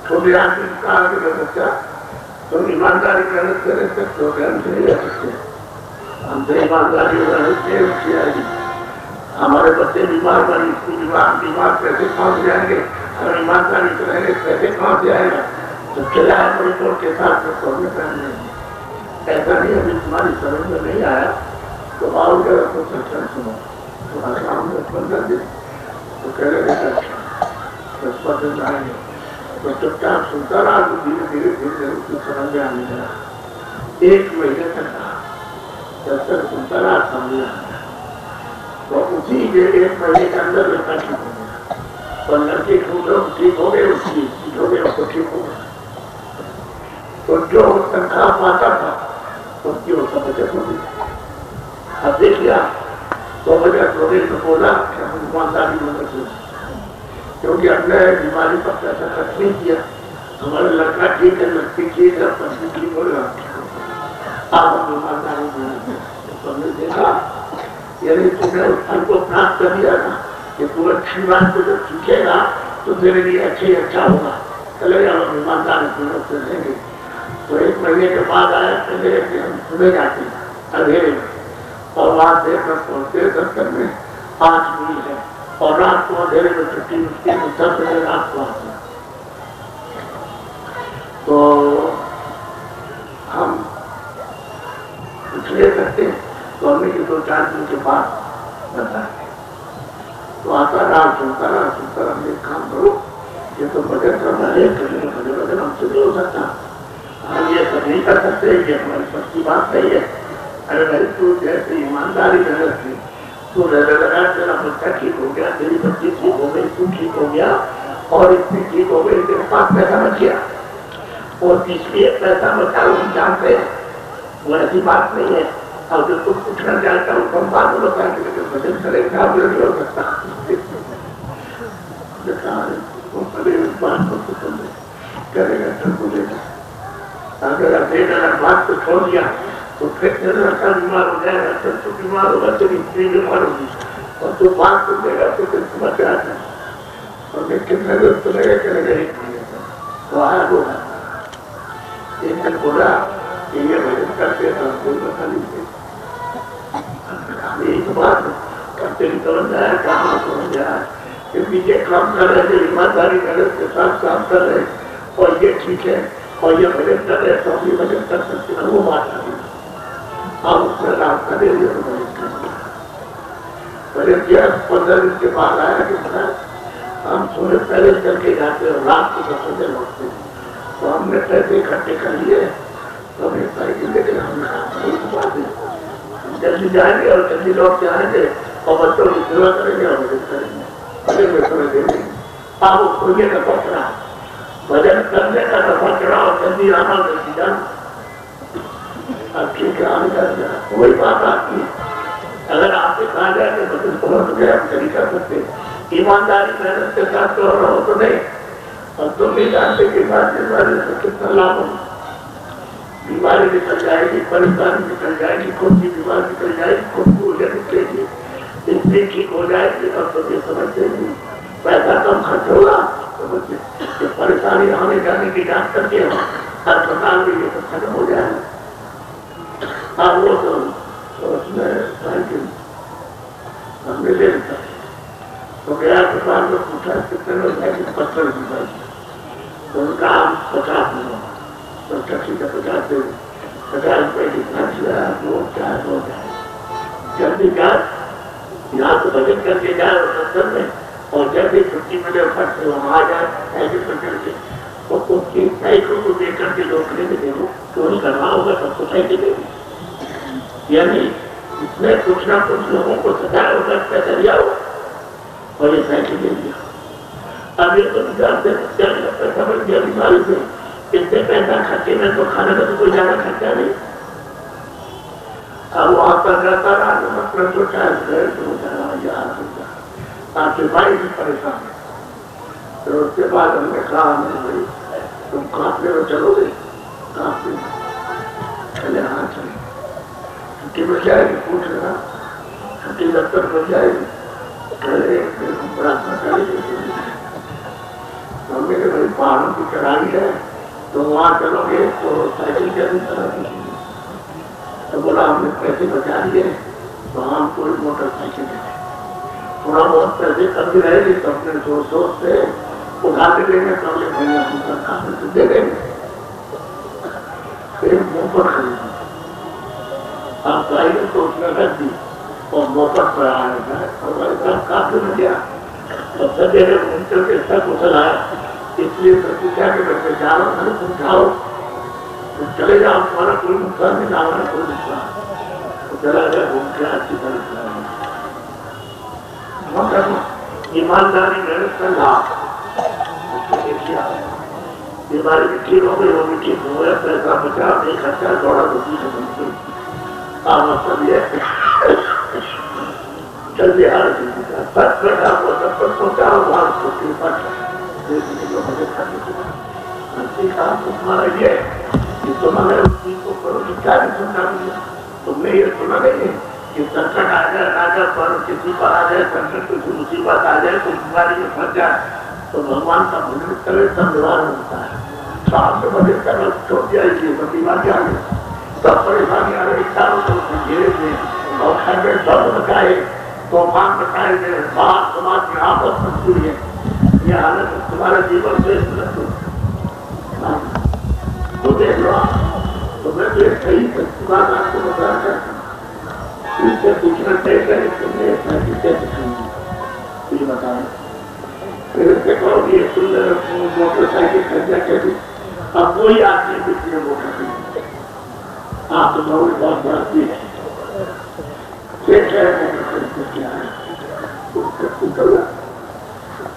छोटे आदमी कहा कि बच्चा तुम ईमानदारी मेहनत कर सकते हो, हम से नहीं रह सकते, हमसे ईमानदारी उसकी आएगी। हमारे बच्चे बीमार पड़ी, बीमार पैसे पहुंच जाएंगे, अगर ईमानदारी से रहेंगे पैसे पहुंच जाएगा। तो चला है बड़ी तोड़ के साथ में तोड़ने पहले ऐसा नहीं, अभी तुम्हारी समझ में नहीं आया तो आओगे तो चर्चा सुनो। तो शाम में 15 दिन तो कह रहे 10 दिन आएंगे तो चुपचाप सुनता रहा, धीरे धीरे उसकी समझ में आने लगा। 1 महीने तक रहा, जब तक सुनता रहा समझ आने, तो उसी के 1 महीने के अंदर लड़का ठीक हो गया। और लड़के ठीक हो गए, उसकी ठीक हो गए, उसको ठीक हो गया। तो जो तनख्वाह पाता था उसकी वो सब बचत हो गई। अब देख लिया तो बचत हो गई, तो बोला कि हम ईमानदारी में बचे, क्योंकि हमने बीमारी पर पैसा खर्च नहीं किया, हमारा लड़का ठीक है, लड़की ठीक है, पत्नी ठीक हो रहा। आप हम ईमानदारी में हमने देखा यदि तुमने उस फल को प्राप्त कर लिया ना कि तू अच्छी बात को जब सीखेगा तो तेरे लिए अच्छा होगा। चले जाओ ईमानदार से रहेंगे। तो 1 महीने के बाद आया तो मेरे हम सुबह जाते अंधेरे में और वहां देर तक पहुंचते दफ्तर में 5 मील है और रात को अंधेरे में छुट्टी उसकी 10 बजे रात को आते। तो हम इसलिए करते तो हमने कि 2-4 दिन के बाद बताते। तो आता रहा सुनता हमने काम करो ये तो बजट करना है, बजट हमसे नहीं हो सकता, हम ये सब नहीं कर सकते, ये हमारी सच्ची बात नहीं है। अरे भाई तू जैसे ईमानदारी मेहनत थी तू लगा तेरा बच्चा ठीक हो गया, तेरी बच्ची ठीक हो गई, तू ठीक हो गया और इतनी ठीक हो गई, तेरे पास पैसा बच गया और इसलिए पैसा बचा हम जानते हैं वो ऐसी बात नहीं है। और जो तुम पूछना चाहता हूँ कम बात बता के बजट करेगा नहीं हो सकता। करेगा अगर बेटा बात को छोड़ दिया तो फिर लड़का बीमार हो जाएगा, फिर तो बीमार होगा, तेरी स्त्री बीमार होगी और तो बात कर देगा तो फिर समझ आता और मैं कितने लोग सुनेगा करेगा तो आया होगा। एक दिन बोला कि ये भजन करते तो कोई बता लीजिए एक बात करते ही समझ आया, कहाँ समझ आया क्योंकि ये काम कर रहे थे ईमानदारी मेहनत के साथ काम कर रहे और ये ठीक है और ये भजन कर रहे तो भी भजन कर सकते हैं, वो बात नहीं। हम उसमें राम करे भजन किया 15 दिन के बाद आया कि हम सोने पहले चल के जाते और रात को 10 बजे लौटते। तो हमने पैसे इकट्ठे कर लिए तो हमें साइकिल लेके हमने जल्दी जाएंगे और जल्दी लौट के आएंगे और बच्चों की सेवा करेंगे और भजन करेंगे। भजन में समय देंगे आप उसको ये नफा चढ़ा भजन करने का नफा चढ़ा और जल्दी आना जल्दी जाना ठीक है। आने वही बात आपकी अगर आपसे कहा जाए कि भजन पहुंच गए हम नहीं कर सकते ईमानदारी मेहनत के साथ तो रहो तो नहीं और तुम भी जानते कि बीमारी से कितना लाभ हो। बीमारी निकल जाएगी, परेशानी निकल जाएगी, कौन सी बीमारी निकल जाएगी, कौन सी ऊर्जा निकलेगी, इतनी ठीक हो जाएगी तब तो ये समझते हैं पैसा कम खर्च होगा। समझते परेशानी आने जाने की जांच करके अस्पताल में ये सब खत्म हो जाएगा। अब वो तो उसमें साइकिल हमने ले लिया तो गया अस्पताल में पूछा कितने लोग जाएगी 70 रुपये तो उनका 50 मिला तो टैक्सी का 50 रुपये की वो चाहे हो जाए जल्दी जाए यहाँ तो बजट करके जाए और दफ्तर में और जल्दी छुट्टी मिले फट से वहाँ आ जाए साइकिल पर करके और उसकी साइकिल को देकर के रोकने में देखो चोरी करना होगा सबको साइकिल देगी यानी इसमें कुछ ना कुछ लोगों को सजाया होगा पैसा दिया होगा और ये साइकिल ले लिया। अब ये तो जानते पैसा बन गया बीमारी से इतने पैसा खर्चे में तो खाने में तो कोई ज्यादा खर्चा नहीं। अब वहां पर रहता रहा मतलब तो आपके भाई भी परेशान है तो उसके बाद हमने कहा भाई तुम काफले में चलोगे काफले चले हाँ चले छुट्टी मिल जाएगी पूछ लेना छुट्टी दफ्तर मिल जाएगी बड़ा मम्मी ने भाई पहाड़ों की चढ़ाई है तो वहां चलोगे तो साइकिल कैसे चलाएगी तो बोला हमने पैसे बचा लिए तो हम कोई मोटरसाइकिल ले थोड़ा बहुत पैसे कभी रहेगी तो अपने दोस्त से उठा के लेंगे तो अगले महीने हम सरकार से दे देंगे फिर मोटर खरीदी आप साइकिल तो उसमें रख दी और मोटर पर आया और भाई साहब काफी मिल गया और सवेरे घूमते के सब उछल आया इसलिए तो पूछा कि बच्चे जाओ मैंने तुम जाओ तो चले जाओ तुम्हारा कोई नुकसान नहीं ना हमारा कोई नुकसान तो चला गया घूम के अच्छी तरह ईमानदारी मेहनत का लाभ बीमारी भी ठीक हो गई वो भी ठीक हो गया पैसा बचा नहीं खर्चा दौड़ा दूसरी से बनती मतलब ये जल्दी आ रही सब बैठा हुआ सब पर सोचा हुआ उसकी तुम्हारा ये कि तुम्हारे उस चीज को करो कि क्या नहीं सुनना तुमने ये सुना नहीं कि संकट आ जाए, राजा पर किसी पर आ जाए संकट, किसी मुसीबत आ जाए, कोई बीमारी में फंस जाए तो भगवान का भजन करे सब निवारण होता है। साथ में भजन करना छोड़ दिया इसलिए सब बीमारी आ गई, सब परेशानी आ रही, चारों तरफ घेरे थे और घर में दर्द बचाए, तूफान बचाए गए, बाहर समाज की आपस में जुड़ी है। यह हालत तुम्हारे जीवन से तो देख लो, तो मैं तो एक सही बात आपको बता सकता हूँ। इससे पूछना चाहिए तुमने कैसे बताया, फिर उसके कहो ये सुंदर मोटरसाइकिल खरीदा कैसी, अब वही आदमी किसी ने मोटरसाइकिल आप तो बहुत बड़ा चीज है, क्या है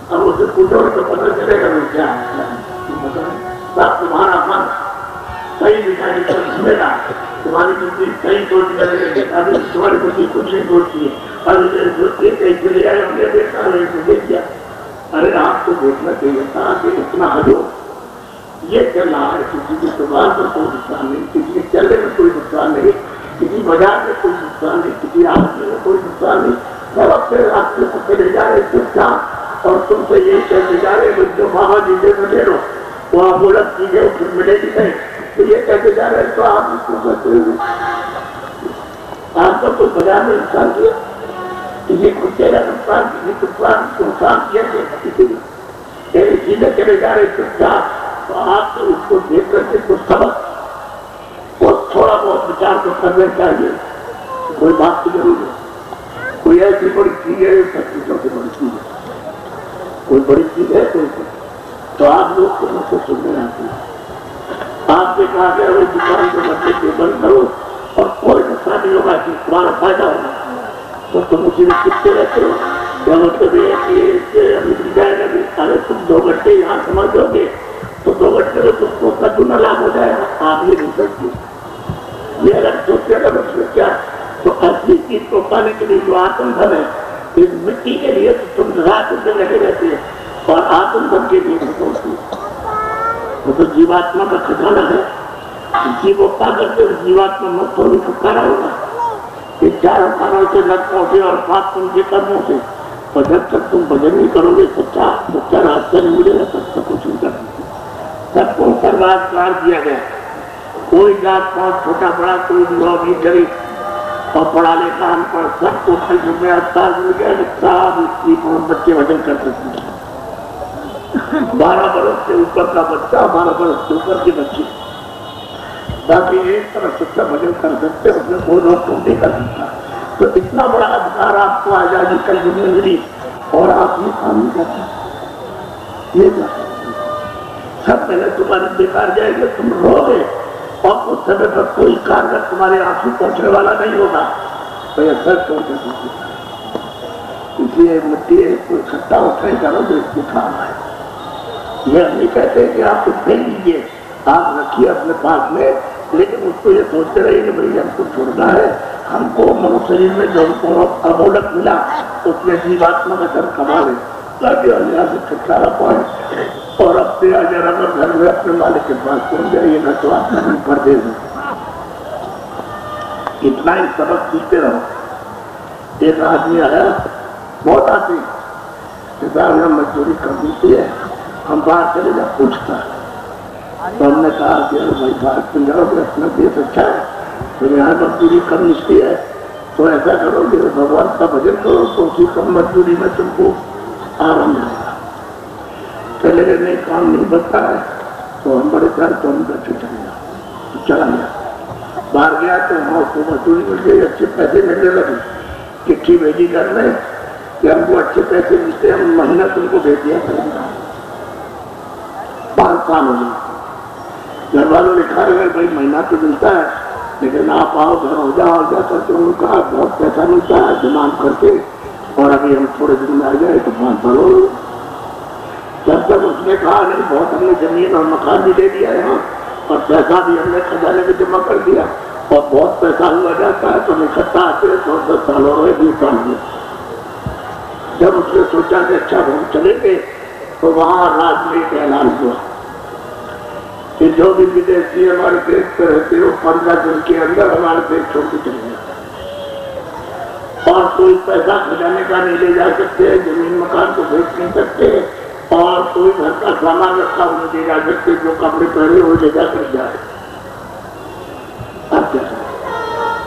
अब उसे पूछो तो पता चलेगा वो क्या है। सब तुम्हारा मन सही दिखाई सुनेगा, तुम्हारी बुद्धि सही सोच करेगी, अभी तुम्हारी बुद्धि कुछ नहीं सोचती है। अरे सोचती है कहीं चले आए, हमने देखा देख दिया, अरे आपको देखना चाहिए था कि इतना हजो ये चल रहा है, किसी की दुकान पर कोई नुकसान नहीं, किसी के चलने में कोई नुकसान नहीं, किसी बाजार में कोई नुकसान नहीं, किसी आदमी में कोई नुकसान नहीं, सब अपने रास्ते को चले जा रहे चुपचाप। और तुमसे यही कहते जा रहे जो बाबा जी जैसे ले लो वहाँ बोला चीजें फिर मिलेगी नहीं, तो ये कहते जा रहे तो आप इसको कहते हुए आपका कोई बाजार में नुकसान किया, किसी कुत्ते का नुकसान, किसी नुकसान किया किसी चीजें चले जा रहे चुपचाप, तो आपको उसको देख करके कुछ सबक और थोड़ा बहुत विचार तो करना चाहिए। कोई बात की जरूर है, कोई ऐसी बड़ी चीज है, सब चीजों से बड़ी चीज है, कोई बड़ी चीज है तो आप लोग को मुझको सुनने आते हैं। आपने कहा कि अगर दुकान को बच्चे के बंद करो और कोई नुकसान नहीं होगा कि तुम्हारा फायदा होगा, तो तुम उसी में कितने रहते हो। क्या मतलब ये जाएगा कि अरे तुम 2 घंटे यहाँ समझ दोगे तो 2 घंटे में तुमको कदुना लाभ हो जाएगा, आप ये नहीं सकते। ये अगर सोचने का मतलब क्या, तो असली चीज को पाने के लिए जो आत्मधन है, इस मिट्टी के लिए तो तुम रात दिन लगे रहते हैं और आत्मधन के लिए वो तो जीवात्मा का खजाना है, जीवो पाकर के जीवात्मा मुक्त होने छुटकारा होगा। ये 4 कारणों से लग पहुंचे और 5 तुम के कर्मों से, और जब तक तुम भजन नहीं करोगे सच्चा रास्ता नहीं मिलेगा, तब तक कुछ नहीं कर सकते। सबको सर्वाधिकार दिया गया, कोई जात पात छोटा बड़ा, कोई भी गरीब और पढ़ा लिखा अनपढ़, सबको खरीद में अस्तार मिल गया, सब स्त्री बच्चे भजन कर सकते हैं। 12 बरस से ऊपर का बच्चा, 12 बरस से ऊपर के बच्चे, बाकी एक तरफ सबका भजन कर सकते, उसमें कोई रोक टोक नहीं कर सकता। तो इतना बड़ा अधिकार आपको आजादी कल दुनिया मिली और आप ये काम नहीं करते, ये सब पहले तुम्हारी बेकार जाएगी, तुम रोगे और उस समय पर कोई कारगर तुम्हारे आंसू पहुंचने वाला नहीं होगा, तो यह सच हो सकती। इसलिए मिट्टी कोई खट्टा उठाई करो तो इसके काम आए। यह नहीं कहते कि आप कुछ फेंक लीजिए, आप रखिए अपने पास में, लेकिन उसको ये सोचते रहिए कि भाई हमको छोड़ना है, हमको मनुष्य शरीर में जो अमोलक मिला उसमें जीवात्मा का धर्म कमा ले, ताकि अन्य से छुटकारा पाए और अपने अगर घर में अपने मालिक के पास पहुंच जाइए ना, तो आप पर दे दो। इतना ही सबक सीखते रहो। एक आदमी आया, बहुत आती मजदूरी कर देती है, हम बाहर चले जा पूछता है, तो हमने कहा कि अरे भाई बाहर तुम जाओगे, अपना देश अच्छा है, तो यहाँ मजदूरी कम निकली है, तो ऐसा करोगे भगवान का भजन करो तो उसी कम मजदूरी में तुमको आराम मिलेगा। चले नहीं काम नहीं बनता है, तो हम बड़े प्यार तो हम बच्चे चला गया, बाहर गया तो वहाँ उसको मजदूरी मिल गई, अच्छे पैसे मिलने लगे, चिट्ठी भेजी घर में कि हमको अच्छे पैसे मिलते हैं, हम महीना तुमको भेज दिया करेंगे। 5 साल हो गए, घर वालों ने कहा भाई महीना तो मिलता है, लेकिन आप आओ घर हो जाओ, करके उन्होंने कहा बहुत पैसा मिलता है डिमांड करके, और अभी हम थोड़े दिन में आ जाए तो 5 साल हो गए। जब तक उसने कहा नहीं, बहुत हमने जमीन और मकान भी दे दिया यहाँ, और पैसा भी हमने खजाने में जमा कर दिया, और बहुत पैसा हुआ जाता है तो इकट्ठा आते हैं, 10 साल हो गए, 20 साल में। जब उसने सोचा कि अच्छा हम चले गए, तो वहाँ राज में एक ऐलान हुआ कि जो भी विदेशी हमारे देश पे रहते हो 15 दिन के अंदर हमारे देश छोड़ के चले जाए। और कोई पैसा खजाने का नहीं ले जा सकते, जमीन मकान को बेच नहीं सकते, और कोई घर का सामान रखा हुआ नहीं जा सकते, जो कपड़े पहने वो ले जाकर जाए। अब क्या करें?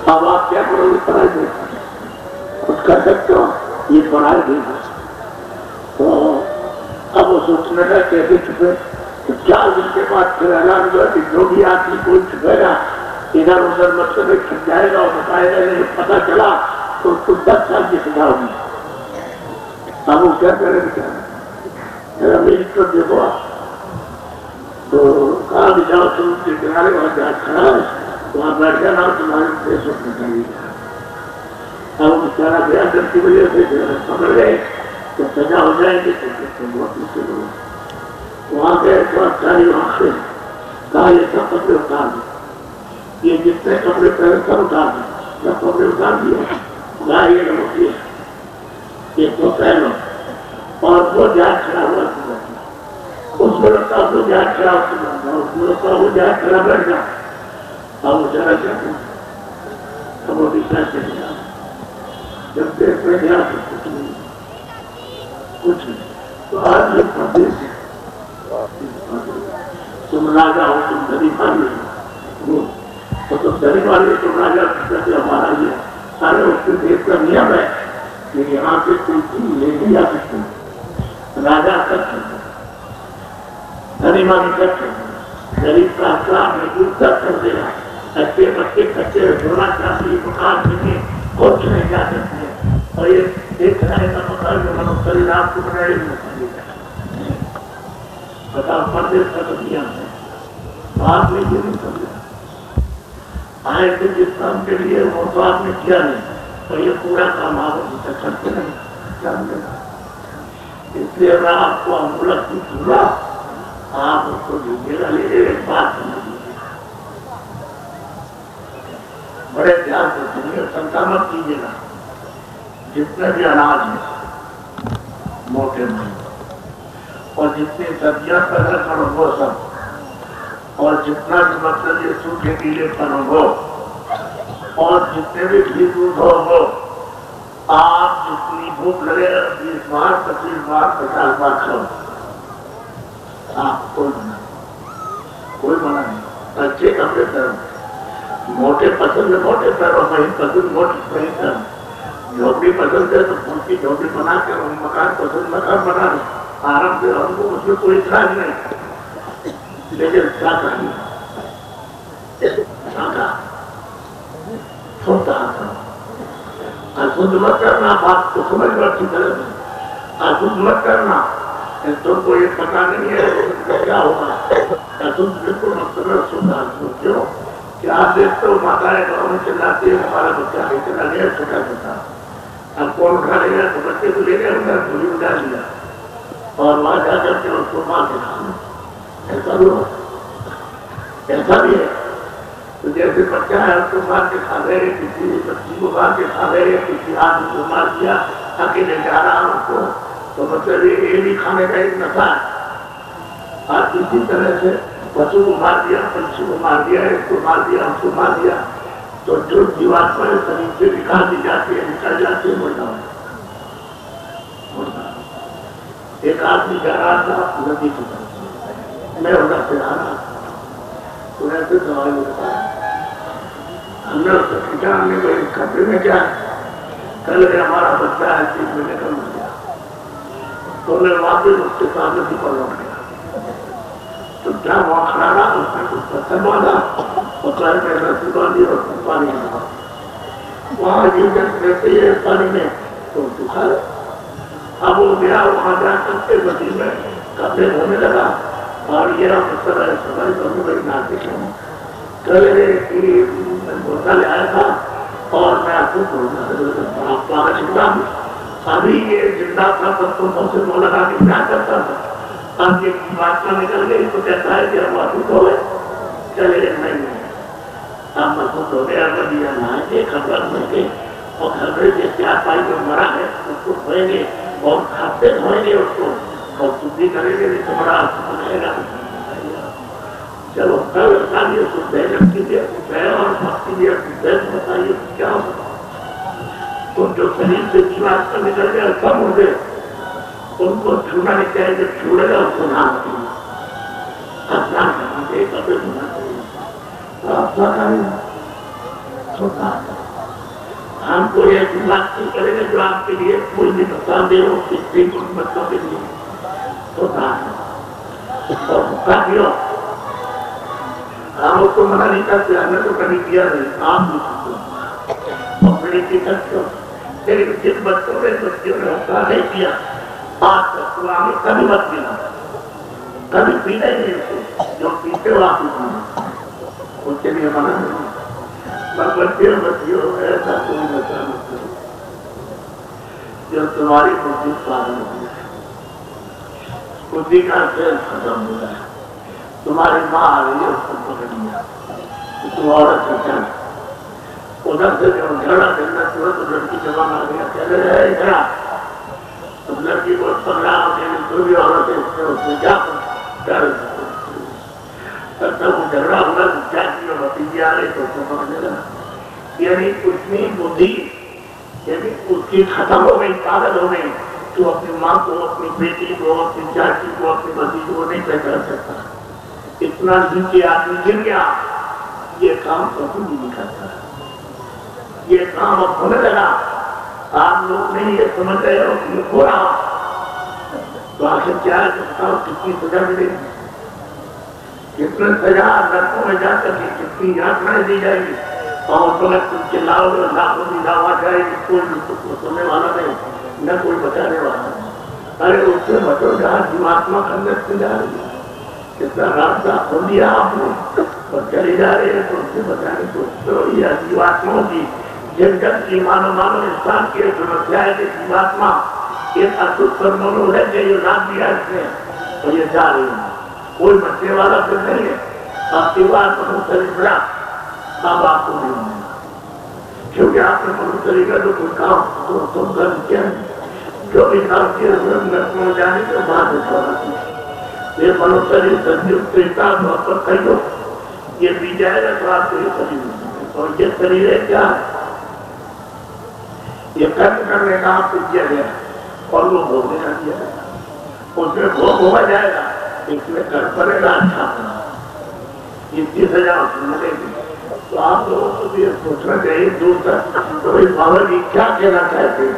अब आप क्या करोगे? पढ़ाई दे कुछ कर सकते हो? ये पढ़ाई देना तो अब वो सोचने का कैसे छुपे। तो 4 दिन के बाद फिर ऐलान हुआ कि जो भी आदमी कोई छुपेगा इधर उधर मतलब छुप जाएगा और बताएगा नहीं पता चला तो उसको 10 साल की सजा होगी। अब वो क्या करे बेचारा? मेरी तो देखो तो कहा भी जाओ समुद्र के किनारे वहां जहाज खड़ा है वहां बैठ जाना और तुम्हारे देश में चाहिए। अब बेचारा गया जब की वजह से पकड़ गए तो सजा हो जाएगी तो बहुत मुश्किल होगा। वहां गए तो अच्छाई वहां से कहा ये सब कपड़े उतार दो, ये जितने कपड़े पहले सब उतार दो, सब कपड़े उतार दिए। कहा ये रोकिए ये तो पहलो और वो जहाज खड़ा हुआ उसमें लगता वो जहाज खड़ा उसमें लगता वो जहाज खड़ा बैठ जाओ। अब वो जरा जाते अब वो विश्वास से गया जब देश में गया तो कुछ नहीं। तो आज ये प्रदेश है तुम राजा हो तुम गरीबान हो तो तुम गरीबान हो तुम राजा कहते हमारा ये सारे उसके देश का नियम है कि यहाँ से कोई चीज ले नहीं जा सकती। राजा कर सकते गरीबानी कर सकते गरीब का अपराध मजबूत कर देगा। अच्छे बच्चे कच्चे सोना चांदी मकान देंगे कुछ नहीं जा सकते। और ये एक तरह का मकान जो मनो शरीर आपको बनाए बताओ परदेश का तो नियम है। आपने ये नहीं समझा आए थे जिस काम के लिए वो तो आपने किया नहीं और ये पूरा काम आप करते नहीं जानते। इसलिए मैं आपको अमूलक पूछूंगा आप उसको दीजिएगा। एक बात समझिए बड़े ध्यान से सुनिए शंका मत कीजिएगा। जितने भी अनाज है मोटे में और जितनी सब्जियां पैदा करो वो सब और जितना भी मतलब ये सूखे पीले करो वो और जितने भी घी दूध हो वो आप जितनी भूख लगे 20 बार 25 बार 50 बार खाओ। आप कोई मना नहीं। अच्छे कपड़े पहनो मोटे पसंद है मोटे पहनो वही पसंद मोटी वही पहनो। झोपड़ी पसंद है तो उनकी झोपड़ी बना के मकान पसंद मकान बना दो आराम से हमको उसमें कोई इतराज नहीं। लेकिन शाकाहारी अशुद्ध मत करना बात को समझ लो अच्छी तरह से। अशुद्ध मत करना तुमको ये पता नहीं है क्या होगा। अशुद्ध बिल्कुल मतलब शुद्ध क्यों कि आप देखते हो माताएं गाँव में चिल्लाती है हमारा बच्चा नहीं चला गया छोटा छोटा। अब कौन उठा ले गया तो बच्चे को ले गया उधर धूली उठा लिया और वहां जाकर के उसको मार के खाना। ऐसा भी है तो जैसे बच्चा है उसको मार के खा गए किसी बच्ची को मार के खा गए किसी आदमी को मार दिया अकेले जा रहा उसको तो मतलब ये भी खाने का एक नशा है। आज इसी तरह से पशु को मार दिया पंछी को मार दिया इसको मार दिया उसको मार दिया तो जो जीवात्मा शरीर से निकाल दी जाती है निकल जाती है मुर्दा। एक आदमी जा रहा था नदी की तरफ मैं उधर से आ रहा तो ऐसे दवाई मिलता हमने उससे पूछा हमने कोई खतरे में क्या कल हमारा बच्चा है 3 महीने का मर गया तो मैं वापिस उसके सामने भी पर लौट गया। तो क्या वहां खड़ा रहा उसने कुछ पत्थर बांधा और पैर में रस्सी बांधी और पानी लगा वहां जीवन रहते है पानी में तो सुखा। अब वो गया वहां जाकर के नदी में कपड़े धोने लगा और ये सवारी करने बड़ी नासिक है कल बोतल ले आया था और मैं आपको अभी ये जिंदा था तब तो मुझसे मुँह लगा के क्या करता था। अब ये बात निकल गई तो कहता है कि हम महसूस हो गए चले नहीं अब महसूस हो गया दिया नहाएंगे खबर होंगे और खबरें के 4-5 जो मरा है उसको धोएंगे और खाते धोएंगे उसको और शुद्धि करेंगे नहीं तो बड़ा रहेगा। चलो कल बताइए शुद्ध कीजिए और भक्ति बताइए क्या होगा। तो जो शरीर से जीवात्मा निकल गया कम हो गए उनको छूना नहीं चाहिए, जब छूड़ेगा उसको नाम चाहिए, स्नान करना चाहिए, कपड़े धोना चाहिए। तो आपका कार्य छोटा हमको ये बात नहीं करेंगे जो आपके लिए कोई भी नुकसान दे हो, स्त्री बच्चों के लिए छोटा और काफी हो। हम उसको मना नहीं करते, हमने तो कभी किया नहीं, आप भी अपने की करते लेकिन जिन बच्चों ने हत्या नहीं किया आज तक तो आगे कभी मत पीना, कभी पीना ही नहीं उसको, जो पीते हो आप उसके लिए मना नहीं। बच्चियों ऐसा कोई नशा मत करो जो तुम्हारी बुद्धि पालन हो जाए, बुद्धि का खेल खत्म हो जाए। तुम्हारी माँ आ रही है उसको पकड़ लिया, तुम औरत से चल उधर से जो झगड़ा करना चाहिए तो लड़की जवान आ गया, कह रहे हैं झगड़ा तो लड़की को पकड़ा जो भी औरत है उसने क्या कर तब वो झगड़ा हुआ, चाची और भतीजी आ रही तो उसको पकड़ने लगा। यानी उसकी बुद्धि यानी उसकी खत्म हो गई, पागल हो गई, तो अपनी माँ को, अपनी बेटी को, अपनी चाची को, अपनी भतीजी को नहीं पहचान सकता। इतना नीचे आदमी गिर गया, ये काम कभी नहीं करता। ये काम अब होने लगा, आप लोग नहीं ये समझ रहे हो कि हो रहा, तो आखिर क्या है, कितनी सजा मिलेगी, कितने सजा नरकों में जाकर के कितनी यातनाएं दी जाएगी, और उस समय तुम चिल्लाओगे लाखों की दावा जाएगी, कोई सुनने वाला नहीं, न कोई बचाने वाला। अरे उससे बचो जहाँ जीवात्मा के अंदर से जा रही है, कितना रास्ता खोल दिया आपने और चले जा रहे हैं, तो उससे बचाने को जीवात्माओं की जब की मानो इंसान की समस्या है कि जीवात्मा एक अशुद्ध कर्मों है जो रात दिया इसने और ये जा रही है, कोई बचने वाला फिर नहीं है। आपके बाद मनुष्य शरीर अब आपको नहीं होगा, क्योंकि आपने मनुष्य शरीर का जो कुछ काम तो तुम कर किया जो भी काम किया में जाने के बाद ये मनुष्य शरीर संयुक्त पर कहो ये पी जाएगा तो आपको ये शरीर, और ये शरीर है क्या है, ये कर्म करने का आपको दिया गया और वो भोगने का दिया गया, उसमें भोग होगा जाएगा, इसमें कर पड़ेगा अच्छा इसकी सजा उसमें मिलेगी। तो आप लोगों को भी सोचना चाहिए दूर तक, तो भाई बाबा जी क्या कहना चाहते हैं।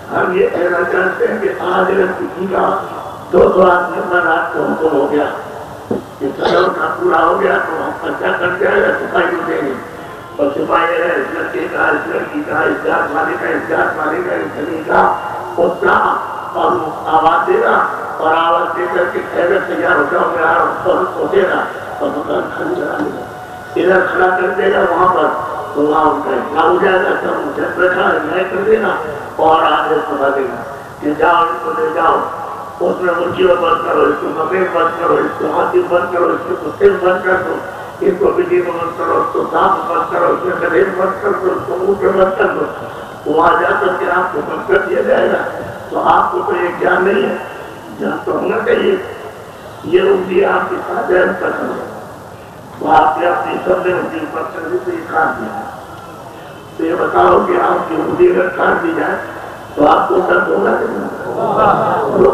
हम ये कहना चाहते हैं कि आज अगर किसी का 200 आदमी का रात को हमको हो गया, ये सदन का पूरा हो गया तो हम खर्चा कर जाएगा, सिपाही को देंगे और सिपाही है इस लड़के का, इस लड़की का, इस जात वाले का, इस जात वाले का, इस धनी का उतना और आवाज देगा और आवाज देकर के खैर तैयार हो जाओ मैं और सोचेगा और मकान खाली करा देगा, इधर खड़ा कर देगा वहां पर, तो वहां उनका इतना हो जाएगा, सब उसे बैठा न्याय कर देगा और आगे सुना देगा कि जाओ इसको ले जाओ, उसमें मुर्गियों बंद करो, इसको मकई बंद करो, इसको हाथी बंद करो, इसको कुत्ते बंद कर दो, इसको बिजली बंद करो, उसको सांप बंद करो, उसमें गधे बंद कर दो, उसको ऊँट बंद कर दो, वहां जाकर के आपको बंद कर दिया जाएगा। तो आपको तो ये ज्ञान नहीं है, ज्ञान तो होना चाहिए। ये उंगली आपके साथ पसंद है तो आपने अपनी सबने उंगली पसंद से काट दिया, तो ये बताओ कि आपकी उंगली अगर काट दी जाए तो आपको दर्द होगा कि नहीं? बोलो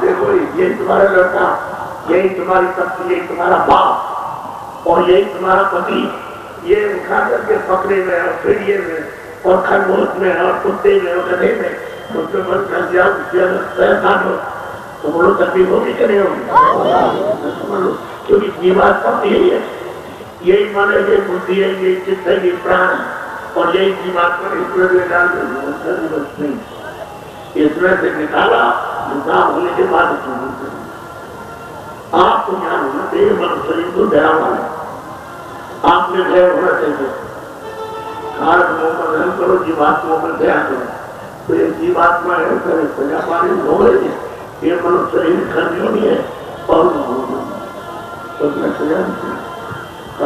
देखो यही तुम्हारा लड़का, यही तुम्हारी पत्नी, यही तुम्हारा बाप और यही तुम्हारा पति, ये उठा करके पकड़े में और फिर में और खरगोश में और कुत्ते में और गधे में उसमें बंद कर दिया, तो बोलो तकलीफ होगी कि नहीं होगी? क्योंकि जीवात सब यही है, यही माने ये बुद्धि है, ये चित्त है, ये प्राण है और यही जीवात पर ईश्वर में डाल नहीं, इसमें से निकाला निकाल होने के बाद आपको ज्ञान होना चाहिए, मनुष्य शरीर को दया वाला आपने दया होना चाहिए, खास मुंह पर रहन करो, जीवात्मा पर दया करो, तो ये जीवात्मा है करे सजा पानी हो रही है, ये मनुष्य शरीर खर्च नहीं है और उसमें सजा नहीं।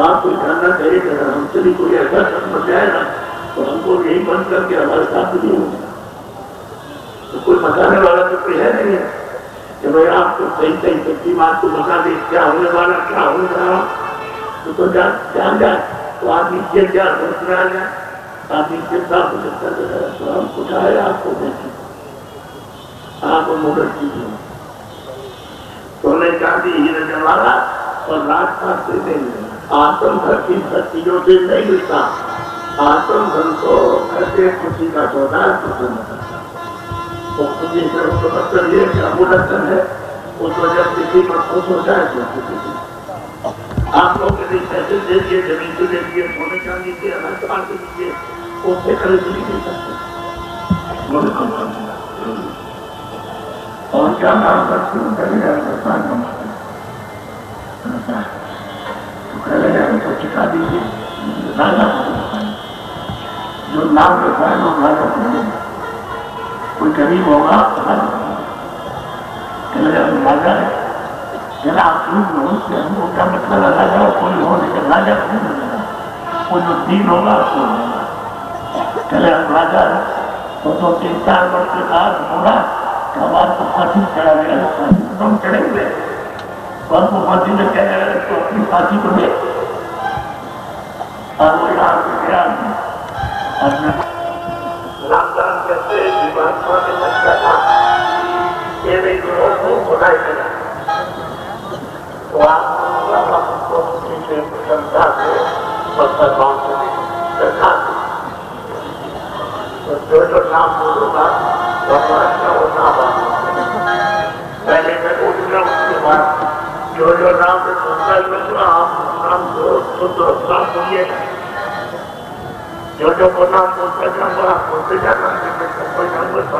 आपको करना चाहिए कि अगर हमसे भी कोई ऐसा कर्म बन जाएगा तो हमको यही बंद करके हमारे साथ नहीं होगा, तो कोई बताने वाला तो कोई है नहीं है कि भाई आपको सही सच्ची बात को बता दे क्या होने वाला क्या होने वाला, तो जान जाए तो आदमी के क्या सोच रहा है, आदमी चिंता कर रहा है, तो हम कुछ आए आपको देखें, आप मुगल की सोने चांदी हीरे जवाहरात और राजपाट से देंगे। आत्म धन की शक्तियों से नहीं मिलता, आत्म धन को करके खुशी का सौदा पसंद करता। तो खुशी से उसको मतलब ये कि अमूल्यतन है, उसको जब किसी पर खुश हो जाए तो खुशी। आप लोग यदि पैसे दे दिए, जमीन को दे दिए, सोने चांदी के राजपाट दे दीजिए, उससे खरीद नहीं सकते। और क्या नाम करते हो तो चिका दीजिए, राजा जो नाम रखा है वो राजा कोई गरीब होगा राजा है, जरा आप उससे हमको क्या मतलब राजा हो, कोई हो लेकिन राजा नहीं मिलेगा, कोई जो दीन होगा उसको मिलेगा। चले हम राजा है तो 2-3-4 वर्ष के बाद होगा हमारे को फांसी चढ़ा गया, तुम चढ़ेंगे और वो फांसी में क्या जाएगा तो अपनी फांसी को दे और वो यहाँ से गया रामदान कहते जीवात्मा में लगता था ये नहीं को खुदाई करा तो आपको से प्रशंसा से मुसलमान से रखा। तो जो नाम बोलूंगा पहले मैं बोलूंगा, उसके बाद जो नाम से संकल्प लूंगा आप नाम सुनिएगा, जो को नाम बोलते जाऊंगा आप बोलते जाना, कोई नाम बोलता